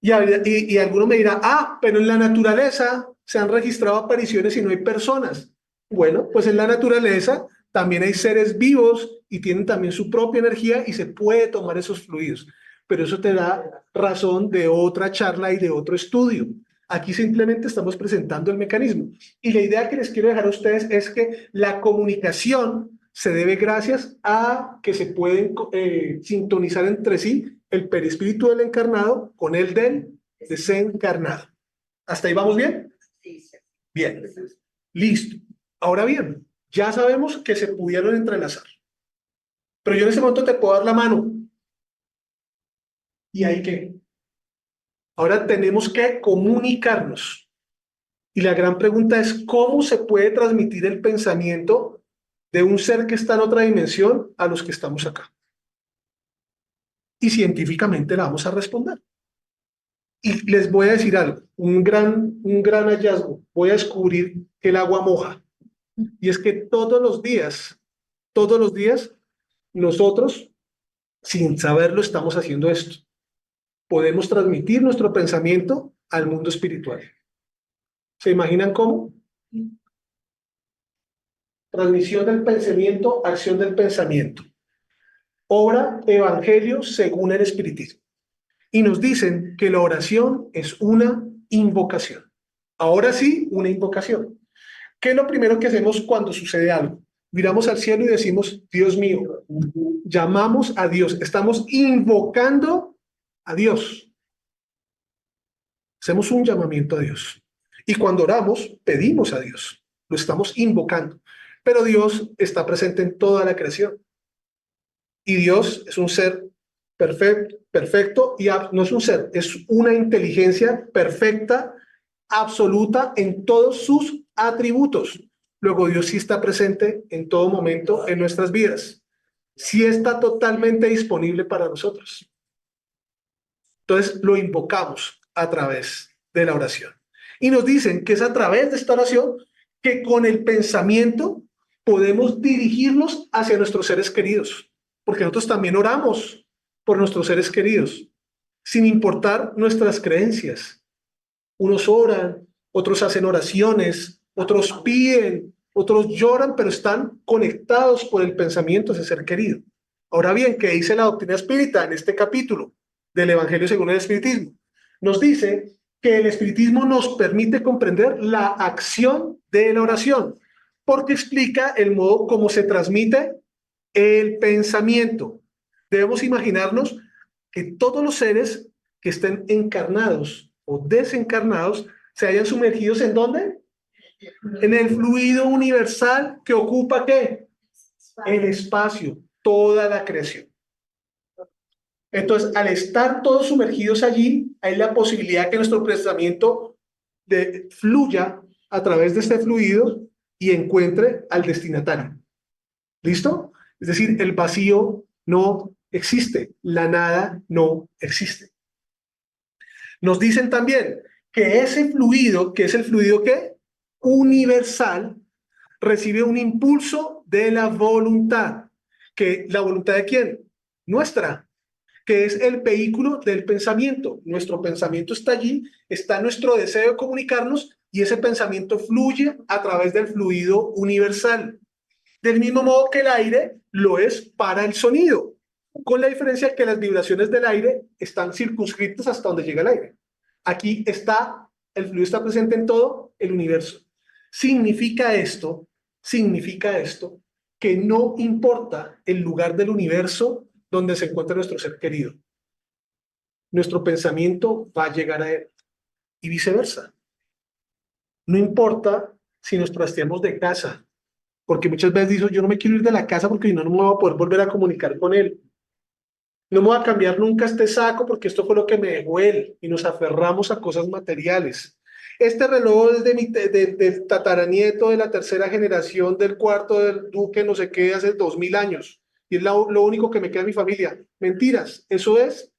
Y alguno me dirá, pero en la naturaleza se han registrado apariciones y no hay personas. Bueno, pues en la naturaleza también hay seres vivos y tienen también su propia energía y se puede tomar esos fluidos. Pero eso te da razón de otra charla y de otro estudio. Aquí simplemente estamos presentando el mecanismo. Y la idea que les quiero dejar a ustedes es que la comunicación se debe gracias a que se pueden sintonizar entre sí el perispíritu del encarnado con el del desencarnado. ¿Hasta ahí vamos bien? Bien. Listo. Ahora bien, ya sabemos que se pudieron entrelazar. Pero yo en ese momento te puedo dar la mano. ¿Y ahí qué? Ahora tenemos que comunicarnos. Y la gran pregunta es, ¿cómo se puede transmitir el pensamiento de un ser que está en otra dimensión a los que estamos acá? Y científicamente la vamos a responder. Y les voy a decir algo, un gran hallazgo. Voy a descubrir que el agua moja. Y es que todos los días, nosotros, sin saberlo, estamos haciendo esto. Podemos transmitir nuestro pensamiento al mundo espiritual. ¿Se imaginan cómo? Transmisión del pensamiento, acción del pensamiento. Obra Evangelio según el Espiritismo. Y nos dicen que la oración es una invocación. Ahora sí, una invocación. ¿Qué es lo primero que hacemos cuando sucede algo? Miramos al cielo y decimos, Dios mío, llamamos a Dios, estamos invocando a Dios. Hacemos un llamamiento a Dios. Y cuando oramos, pedimos a Dios, lo estamos invocando. Pero Dios está presente en toda la creación. Y Dios es un ser perfecto y no es un ser, es una inteligencia perfecta, absoluta en todos sus atributos. Luego Dios sí está presente en todo momento en nuestras vidas. Sí está totalmente disponible para nosotros. Entonces lo invocamos a través de la oración. Y nos dicen que es a través de esta oración que con el pensamiento podemos dirigirnos hacia nuestros seres queridos, porque nosotros también oramos por nuestros seres queridos, sin importar nuestras creencias. Unos oran, otros hacen oraciones, otros piden, otros lloran, pero están conectados por el pensamiento de ese ser querido. Ahora bien, ¿qué dice la doctrina espírita en este capítulo del Evangelio según el Espiritismo? Nos dice que el espiritismo nos permite comprender la acción de la oración, porque explica el modo como se transmite el pensamiento. Debemos imaginarnos que todos los seres que estén encarnados o desencarnados se hayan sumergidos ¿en dónde? En el fluido universal que ocupa ¿qué? El espacio, toda la creación. Entonces, al estar todos sumergidos allí, hay la posibilidad que nuestro pensamiento fluya a través de este fluido y encuentre al destinatario. ¿Listo? Es decir, el vacío no existe, la nada no existe. Nos dicen también que ese fluido, que es el fluido ¿qué? Universal, recibe un impulso de la voluntad. ¿Que la voluntad de quién? Nuestra, que es el vehículo del pensamiento. Nuestro pensamiento está allí, está nuestro deseo de comunicarnos y ese pensamiento fluye a través del fluido universal. Del mismo modo que el aire lo es para el sonido, con la diferencia que las vibraciones del aire están circunscritas hasta donde llega el aire. Aquí está, el fluido está presente en todo el universo. Significa esto que no importa el lugar del universo donde se encuentra nuestro ser querido. Nuestro pensamiento va a llegar a él y viceversa. No importa si nos trasteamos de casa, porque muchas veces digo, yo no me quiero ir de la casa porque si no, no me voy a poder volver a comunicar con él. No me voy a cambiar nunca este saco porque esto fue lo que me dejó él y nos aferramos a cosas materiales. Este reloj es del tataranieto de la tercera generación del cuarto del duque, no sé qué, hace 2000 años. Y es lo único que me queda de mi familia. Mentiras, eso es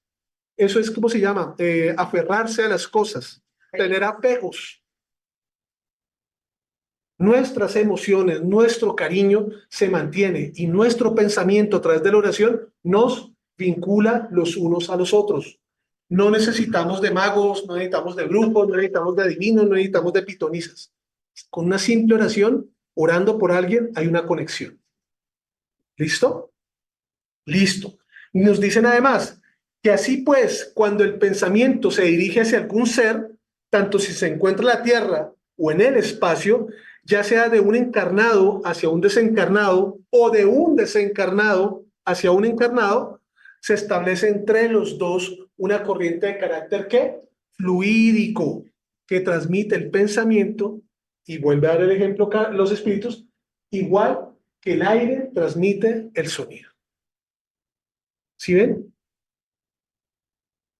¿cómo se llama? Aferrarse a las cosas, tener apegos. Nuestras emociones, nuestro cariño se mantiene y nuestro pensamiento a través de la oración nos vincula los unos a los otros. No necesitamos de magos, no necesitamos de brujos, no necesitamos de adivinos, no necesitamos de pitonisas. Con una simple oración, orando por alguien, hay una conexión. ¿Listo? Listo. Nos dicen además que así pues, cuando el pensamiento se dirige hacia algún ser, tanto si se encuentra en la tierra o en el espacio, ya sea de un encarnado hacia un desencarnado o de un desencarnado hacia un encarnado, se establece entre los dos una corriente de carácter ¿qué? Fluídico, que transmite el pensamiento, y vuelve a dar el ejemplo los espíritus, igual que el aire transmite el sonido. ¿Sí ven?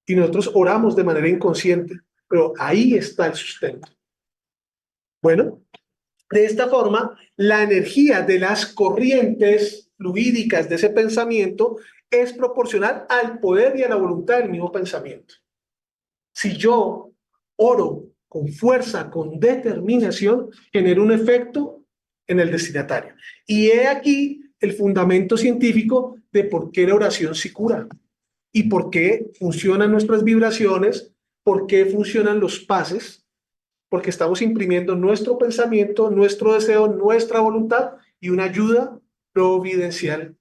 Y nosotros oramos de manera inconsciente, pero ahí está el sustento. Bueno, de esta forma, la energía de las corrientes fluídicas de ese pensamiento es proporcional al poder y a la voluntad del mismo pensamiento. Si yo oro con fuerza, con determinación, genera un efecto en el destinatario. Y he aquí el fundamento científico de por qué la oración sí cura. Y por qué funcionan nuestras vibraciones, por qué funcionan los pases, porque estamos imprimiendo nuestro pensamiento, nuestro deseo, nuestra voluntad y una ayuda providencial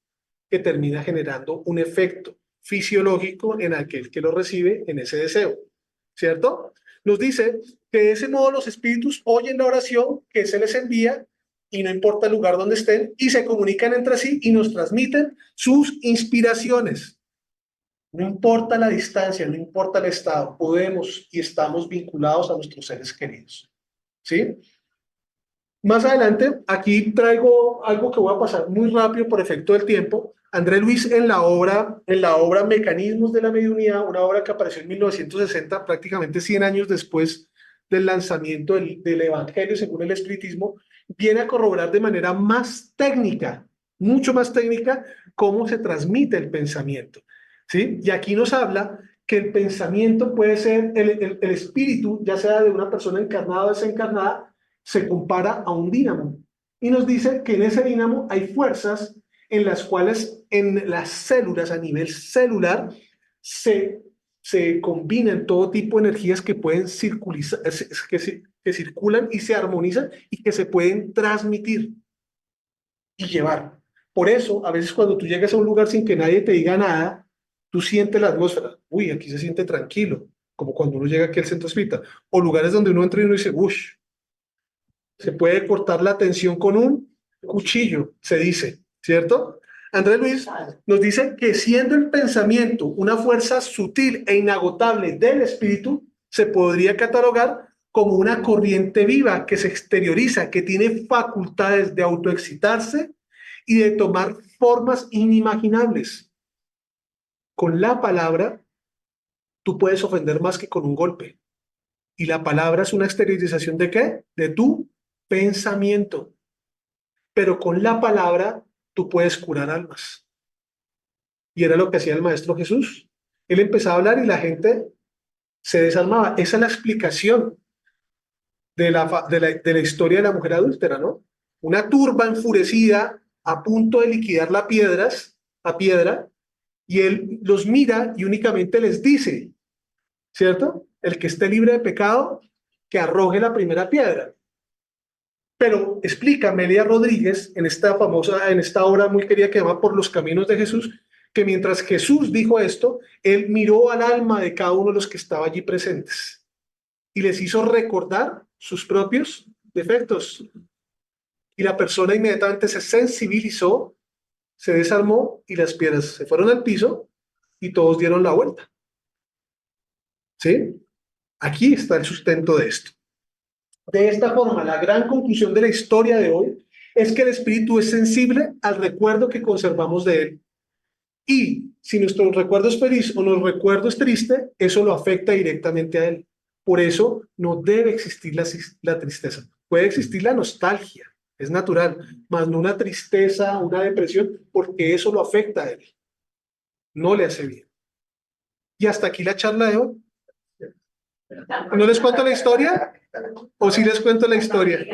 que termina generando un efecto fisiológico en aquel que lo recibe en ese deseo, ¿cierto? Nos dice que de ese modo los espíritus oyen la oración que se les envía y no importa el lugar donde estén y se comunican entre sí y nos transmiten sus inspiraciones. No importa la distancia, no importa el estado, podemos y estamos vinculados a nuestros seres queridos. ¿Sí? Más adelante, aquí traigo algo que voy a pasar muy rápido por efecto del tiempo. André Luis en la obra Mecanismos de la Mediunidad, una obra que apareció en 1960, prácticamente 100 años después del lanzamiento del Evangelio según el Espiritismo, viene a corroborar de manera más técnica mucho más técnica, cómo se transmite el pensamiento, ¿sí? Y aquí nos habla que el pensamiento puede ser, el espíritu, ya sea de una persona encarnada o desencarnada, se compara a un dínamo. Y nos dice que en ese dínamo hay fuerzas en las cuales en las células, a nivel celular, se combinan todo tipo de energías que pueden que circulan y se armonizan y que se pueden transmitir y llevar. Por eso, a veces cuando tú llegas a un lugar sin que nadie te diga nada, tú sientes la atmósfera. Uy, aquí se siente tranquilo, como cuando uno llega aquí al centro espírita. O lugares donde uno entra y uno dice, uy, se puede cortar la tensión con un cuchillo, se dice, ¿cierto? Andrés Luis nos dice que siendo el pensamiento una fuerza sutil e inagotable del espíritu, se podría catalogar como una corriente viva que se exterioriza, que tiene facultades de autoexcitarse y de tomar formas inimaginables. Con la palabra, tú puedes ofender más que con un golpe. Y la palabra es una exteriorización ¿de qué? De tu pensamiento. Pero con la palabra, tú puedes curar almas. Y era lo que hacía el Maestro Jesús. Él empezaba a hablar y la gente se desarmaba. Esa es la explicación de la historia de la mujer adúltera, ¿no? Una turba enfurecida a punto de liquidar a piedra, y él los mira y únicamente les dice, ¿cierto? El que esté libre de pecado, que arroje la primera piedra. Pero explica Amelia Rodríguez en esta obra muy querida que se llama Por los Caminos de Jesús, que mientras Jesús dijo esto, él miró al alma de cada uno de los que estaba allí presentes y les hizo recordar sus propios defectos. Y la persona inmediatamente se sensibilizó, se desarmó y las piedras se fueron al piso y todos dieron la vuelta. ¿Sí? Aquí está el sustento de esto. De esta forma, la gran conclusión de la historia de hoy es que el espíritu es sensible al recuerdo que conservamos de él. Y si nuestro recuerdo es feliz o nuestro recuerdo es triste, eso lo afecta directamente a él. Por eso no debe existir la tristeza. Puede existir la nostalgia, es natural, mas no una tristeza, una depresión, porque eso lo afecta a él. No le hace bien. Y hasta aquí la charla de hoy. ¿No les cuento la historia? ¿O sí les cuento la historia?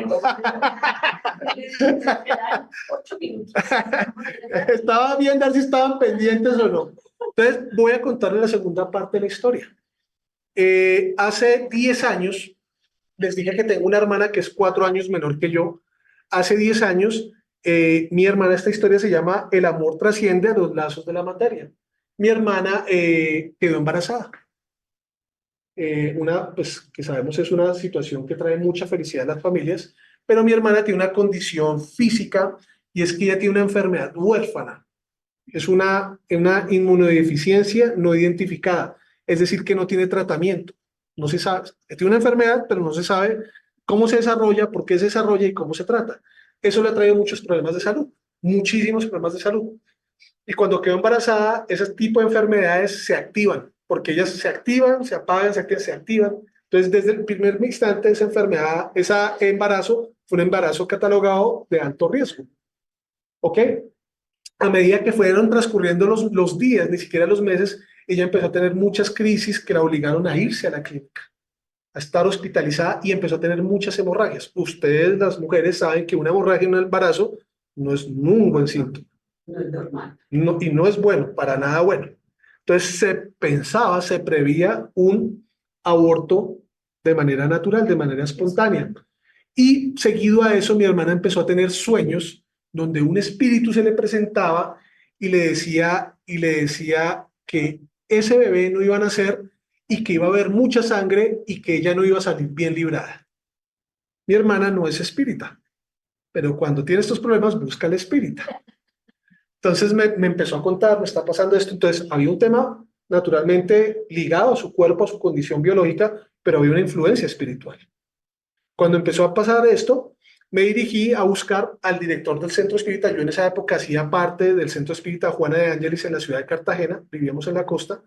Estaba viendo a ver si estaban pendientes o no. Entonces, voy a contarles la segunda parte de la historia. Hace 10 años, les dije que tengo una hermana que es 4 años menor que yo. Hace 10 años, mi hermana, esta historia se llama El amor trasciende a los lazos de la materia. Mi hermana quedó embarazada. Pues que sabemos es una situación que trae mucha felicidad a las familias, pero mi hermana tiene una condición física y es que ella tiene una enfermedad huérfana. Es una inmunodeficiencia no identificada, es decir, que no tiene tratamiento. No se sabe, tiene una enfermedad, pero no se sabe cómo se desarrolla, por qué se desarrolla y cómo se trata. Eso le ha traído muchos problemas de salud, muchísimos problemas de salud. Y cuando quedó embarazada, ese tipo de enfermedades se activan, porque ellas se activan, se apagan, se activan, se activan. Entonces, desde el primer instante, esa enfermedad, ese embarazo, fue un embarazo catalogado de alto riesgo. ¿Ok? A medida que fueron transcurriendo los días, ni siquiera los meses, ella empezó a tener muchas crisis que la obligaron a irse a la clínica, a estar hospitalizada y empezó a tener muchas hemorragias. Ustedes, las mujeres, saben que una hemorragia en un embarazo no es un buen síntoma. No es normal. No, y no es bueno, para nada bueno. Entonces se prevía un aborto de manera natural, de manera espontánea. Y seguido a eso, mi hermana empezó a tener sueños donde un espíritu se le presentaba y le decía que ese bebé no iba a nacer y que iba a haber mucha sangre y que ella no iba a salir bien librada. Mi hermana no es espírita, pero cuando tiene estos problemas busca al espírita. Entonces me empezó a contar, me está pasando esto. Entonces había un tema naturalmente ligado a su cuerpo, a su condición biológica, pero había una influencia espiritual. Cuando empezó a pasar esto, me dirigí a buscar al director del centro espírita. Yo en esa época hacía parte del centro espírita Juana de Ángeles en la ciudad de Cartagena, vivíamos en la costa,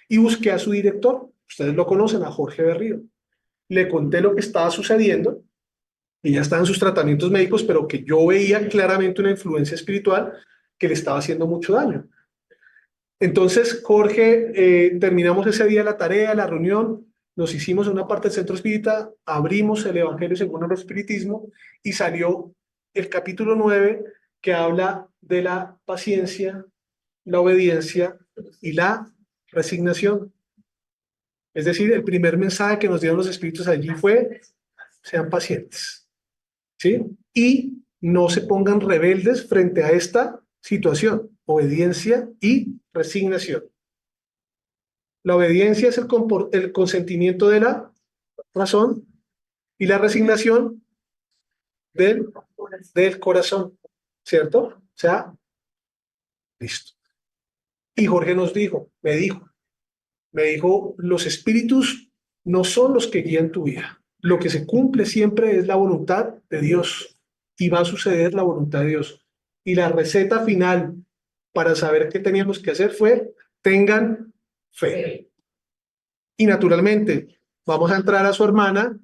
y busqué a su director. Ustedes lo conocen, a Jorge Berrío. Le conté lo que estaba sucediendo. Ella estaba en sus tratamientos médicos, pero que yo veía claramente una influencia espiritual. que le estaba haciendo mucho daño. Entonces, Jorge, terminamos ese día la tarea, la reunión, nos hicimos en una parte del centro espírita, abrimos el Evangelio según el Espiritismo y salió el capítulo 9 que habla de la paciencia, la obediencia y la resignación. Es decir, el primer mensaje que nos dieron los espíritus allí fue, sean pacientes, ¿sí? Y no se pongan rebeldes frente a esta situación, obediencia y resignación. La obediencia es el consentimiento de la razón y la resignación del corazón, ¿cierto? O sea, listo. Y Jorge nos dijo, me dijo, los espíritus no son los que guían tu vida. Lo que se cumple siempre es la voluntad de Dios y va a suceder la voluntad de Dios. Y la receta final para saber qué teníamos que hacer fue, tengan fe. Y naturalmente, vamos a entrar a su hermana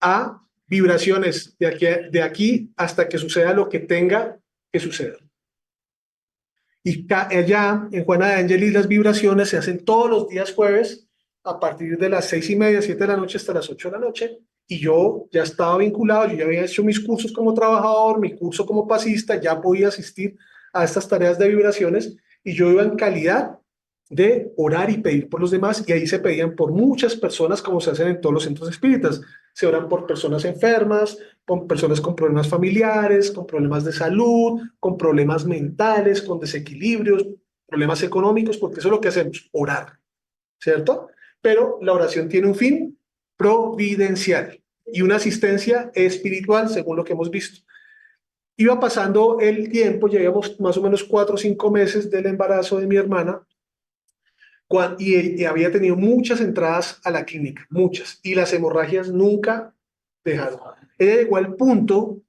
a vibraciones de aquí hasta que suceda lo que tenga que suceder. Y allá en Juana de Ángeles las vibraciones se hacen todos los días jueves a partir de las 6:30, 7 de la noche hasta las 8 de la noche. Y yo ya estaba vinculado, yo ya había hecho mis cursos como trabajador, mi curso como pasista, ya podía asistir a estas tareas de vibraciones y yo iba en calidad de orar y pedir por los demás, y ahí se pedían por muchas personas como se hacen en todos los centros espíritas. Se oran por personas enfermas, por personas con problemas familiares, con problemas de salud, con problemas mentales, con desequilibrios, problemas económicos, porque eso es lo que hacemos, orar, ¿cierto? Pero la oración tiene un fin providencial y una asistencia espiritual, según lo que hemos visto. Iba pasando el tiempo, llevamos más o menos 4 o 5 meses del embarazo de mi hermana, y había tenido muchas entradas a la clínica, muchas, y las hemorragias nunca dejaron. Ella llegó al punto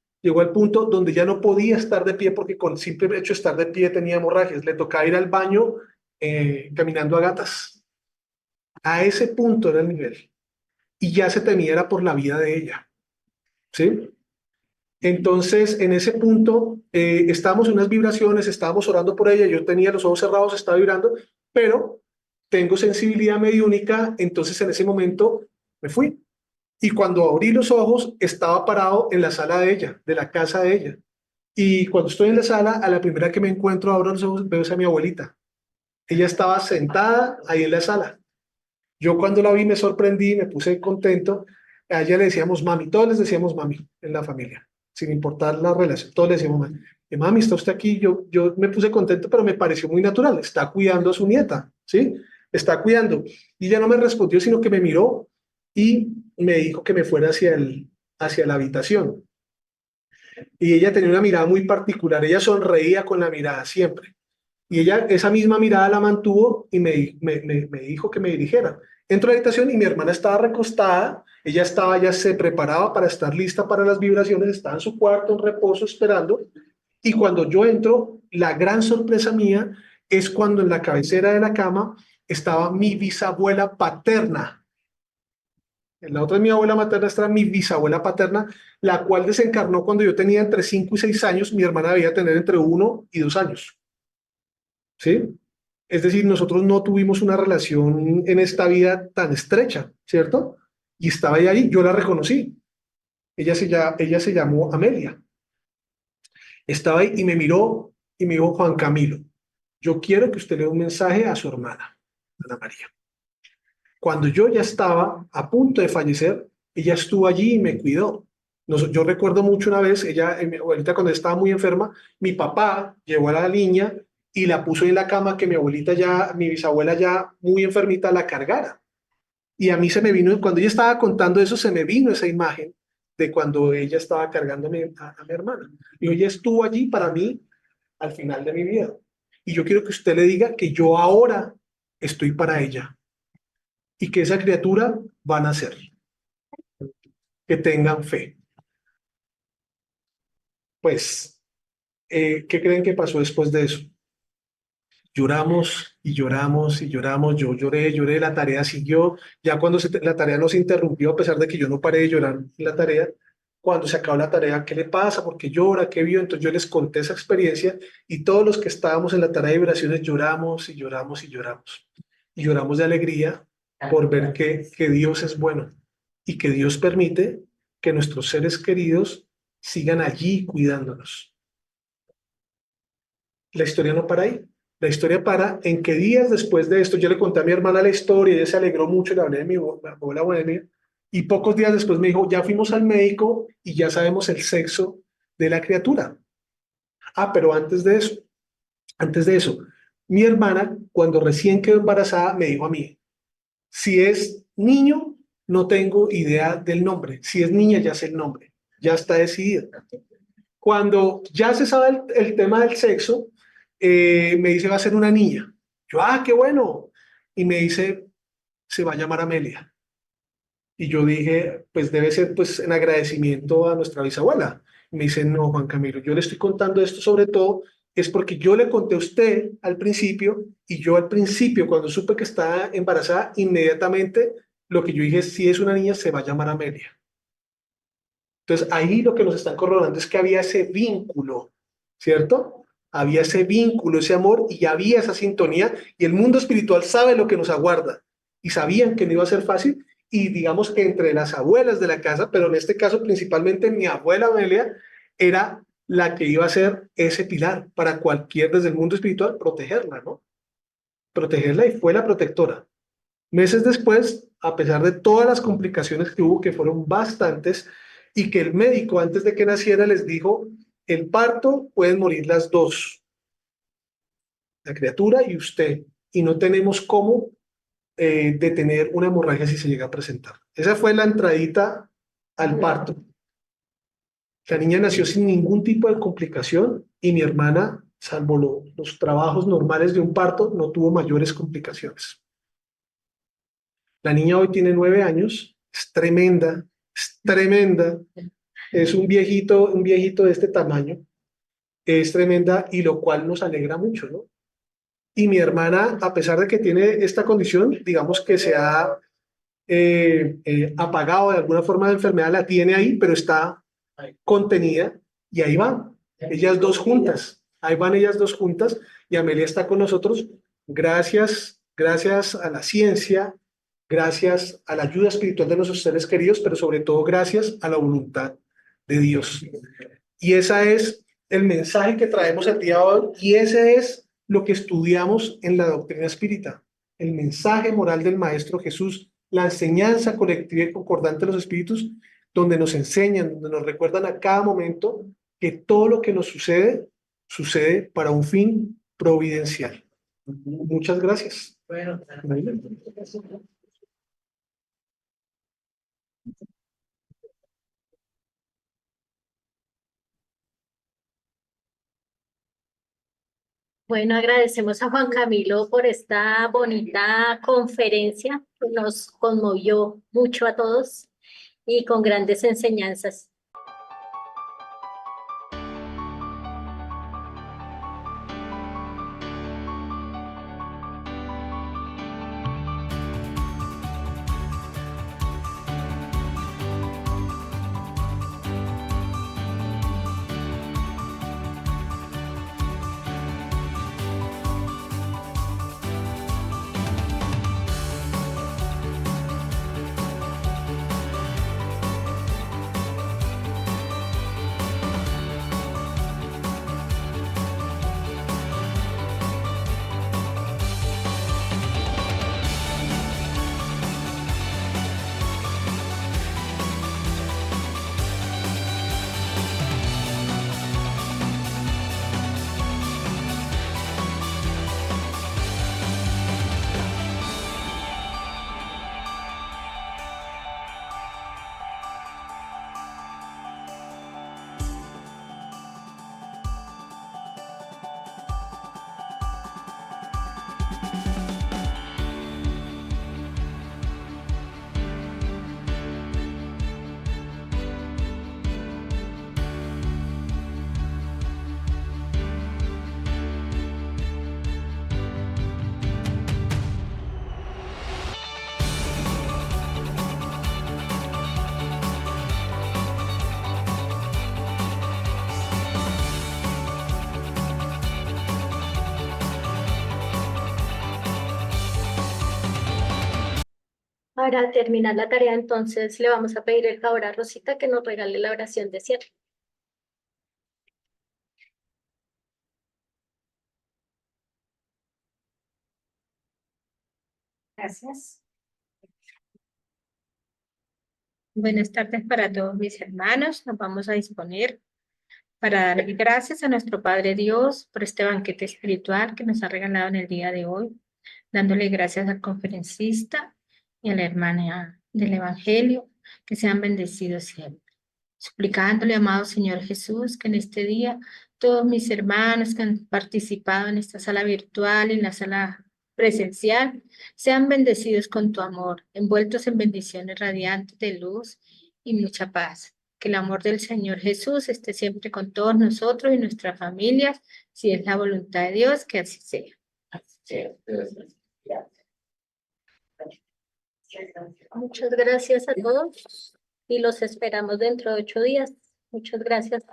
donde ya no podía estar de pie porque con el simple hecho de estar de pie tenía hemorragias, le tocaba ir al baño caminando a gatas. A ese punto era el nivel. Y ya se temía era por la vida de ella, ¿sí? Entonces, en ese punto, estábamos en unas vibraciones, estábamos orando por ella, yo tenía los ojos cerrados, estaba vibrando, pero tengo sensibilidad mediúnica, entonces en ese momento me fui. Y cuando abrí los ojos, estaba parado en la sala de ella, de la casa de ella. Y cuando estoy en la sala, a la primera que me encuentro, abro los ojos, veo a mi abuelita. Ella estaba sentada ahí en la sala. Yo cuando la vi me sorprendí, me puse contento. A ella le decíamos mami, todos les decíamos mami en la familia, sin importar la relación, todos le decíamos mami. Mami, ¿está usted aquí? Yo me puse contento, pero me pareció muy natural. Está cuidando a su nieta, ¿sí? Está cuidando. Y ella no me respondió, sino que me miró y me dijo que me fuera hacia la habitación. Y ella tenía una mirada muy particular. Ella sonreía con la mirada siempre. Y ella esa misma mirada la mantuvo y me dijo que me dirigiera. Entro a la habitación y mi hermana estaba recostada, ella ya se preparaba para estar lista para las vibraciones, estaba en su cuarto en reposo esperando. Y cuando yo entro, la gran sorpresa mía es cuando en la cabecera de la cama estaba mi bisabuela paterna. En la otra de mi abuela materna estaba mi bisabuela paterna, la cual desencarnó cuando yo tenía entre 5 y 6 años, mi hermana debía tener entre 1 y 2 años. ¿Sí? Es decir, nosotros no tuvimos una relación en esta vida tan estrecha, ¿cierto? Y estaba ella ahí, yo la reconocí. Ella se llamó Amelia. Estaba ahí y me miró y me dijo, Juan Camilo, yo quiero que usted le dé un mensaje a su hermana, Ana María. Cuando yo ya estaba a punto de fallecer, ella estuvo allí y me cuidó. Yo recuerdo mucho una vez, mi abuelita cuando estaba muy enferma, mi papá llevó a la niña y la puso en la cama que mi bisabuela ya muy enfermita la cargara. Y a mí se me vino, cuando ella estaba contando eso, se me vino esa imagen de cuando ella estaba cargando a mi hermana. Y ella estuvo allí para mí al final de mi vida. Y yo quiero que usted le diga que yo ahora estoy para ella y que esa criatura va a nacer, que tengan fe. Pues, ¿qué creen que pasó después de eso? Lloramos y lloramos y lloramos, yo lloré, la tarea siguió, ya cuando la tarea no se interrumpió, a pesar de que yo no paré de llorar en la tarea, cuando se acabó la tarea, ¿qué le pasa? ¿Por qué llora? ¿Qué vio? Entonces yo les conté esa experiencia y todos los que estábamos en la tarea de vibraciones lloramos y lloramos y lloramos. Y lloramos de alegría por ver que Dios es bueno y que Dios permite que nuestros seres queridos sigan allí cuidándonos. La historia no para ahí. La historia para en que días después de esto, yo le conté a mi hermana la historia, ella se alegró mucho, le hablé de mi abuela Bohemia, y pocos días después me dijo, ya fuimos al médico y ya sabemos el sexo de la criatura. Ah, pero antes de eso, mi hermana, cuando recién quedó embarazada, me dijo a mí, si es niño, no tengo idea del nombre, si es niña, ya sé el nombre, ya está decidido. Cuando ya se sabe el tema del sexo, me dice va a ser una niña. Yo, qué bueno. Y me dice, se va a llamar Amelia. Y yo dije, pues debe ser pues en agradecimiento a nuestra bisabuela. Y me dice, no, Juan Camilo, yo le estoy contando esto sobre todo, es porque yo le conté a usted al principio, y yo al principio, cuando supe que estaba embarazada, inmediatamente lo que yo dije, si es una niña, se va a llamar Amelia. Entonces ahí lo que nos están corroborando es que había ese vínculo, ¿cierto? Había ese vínculo, ese amor y había esa sintonía y el mundo espiritual sabe lo que nos aguarda y sabían que no iba a ser fácil y digamos que entre las abuelas de la casa, pero en este caso principalmente mi abuela Amelia era la que iba a ser ese pilar para cualquier desde el mundo espiritual protegerla, ¿no? Protegerla y fue la protectora. Meses después, a pesar de todas las complicaciones que hubo, que fueron bastantes, y que el médico antes de que naciera les dijo, el parto pueden morir las dos, la criatura y usted, y no tenemos cómo detener una hemorragia si se llega a presentar. Esa fue la entradita al parto. La niña nació sin ningún tipo de complicación y mi hermana, salvo los trabajos normales de un parto, no tuvo mayores complicaciones. La niña hoy tiene 9 años, es tremenda, es tremenda, es un viejito de este tamaño, es tremenda y lo cual nos alegra mucho, ¿no? Y mi hermana, a pesar de que tiene esta condición, digamos que se ha apagado de alguna forma de enfermedad, la tiene ahí, pero está contenida y ahí van, ellas dos juntas, ahí van ellas dos juntas y Amelia está con nosotros gracias a la ciencia, gracias a la ayuda espiritual de nuestros seres queridos, pero sobre todo gracias a la voluntad de Dios. Y ese es el mensaje que traemos el día de hoy y ese es lo que estudiamos en la doctrina espírita, el mensaje moral del Maestro Jesús, la enseñanza colectiva y concordante de los espíritus, donde nos enseñan, donde nos recuerdan a cada momento que todo lo que nos sucede, sucede para un fin providencial. Muchas gracias. Bueno, Bueno, agradecemos a Juan Camilo por esta bonita conferencia que nos conmovió mucho a todos y con grandes enseñanzas. Para terminar la tarea, entonces, le vamos a pedir el favor a Rosita que nos regale la oración de cierre. Gracias. Buenas tardes para todos mis hermanos. Nos vamos a disponer para dar gracias a nuestro Padre Dios por este banquete espiritual que nos ha regalado en el día de hoy, dándole gracias al conferencista y a la hermana del Evangelio, que sean bendecidos siempre. Suplicándole, amado Señor Jesús, que en este día todos mis hermanos que han participado en esta sala virtual, en la sala presencial, sean bendecidos con tu amor, envueltos en bendiciones radiantes de luz y mucha paz. Que el amor del Señor Jesús esté siempre con todos nosotros y nuestras familias, si es la voluntad de Dios, que así sea. Muchas gracias a todos y los esperamos dentro de 8 días. Muchas gracias.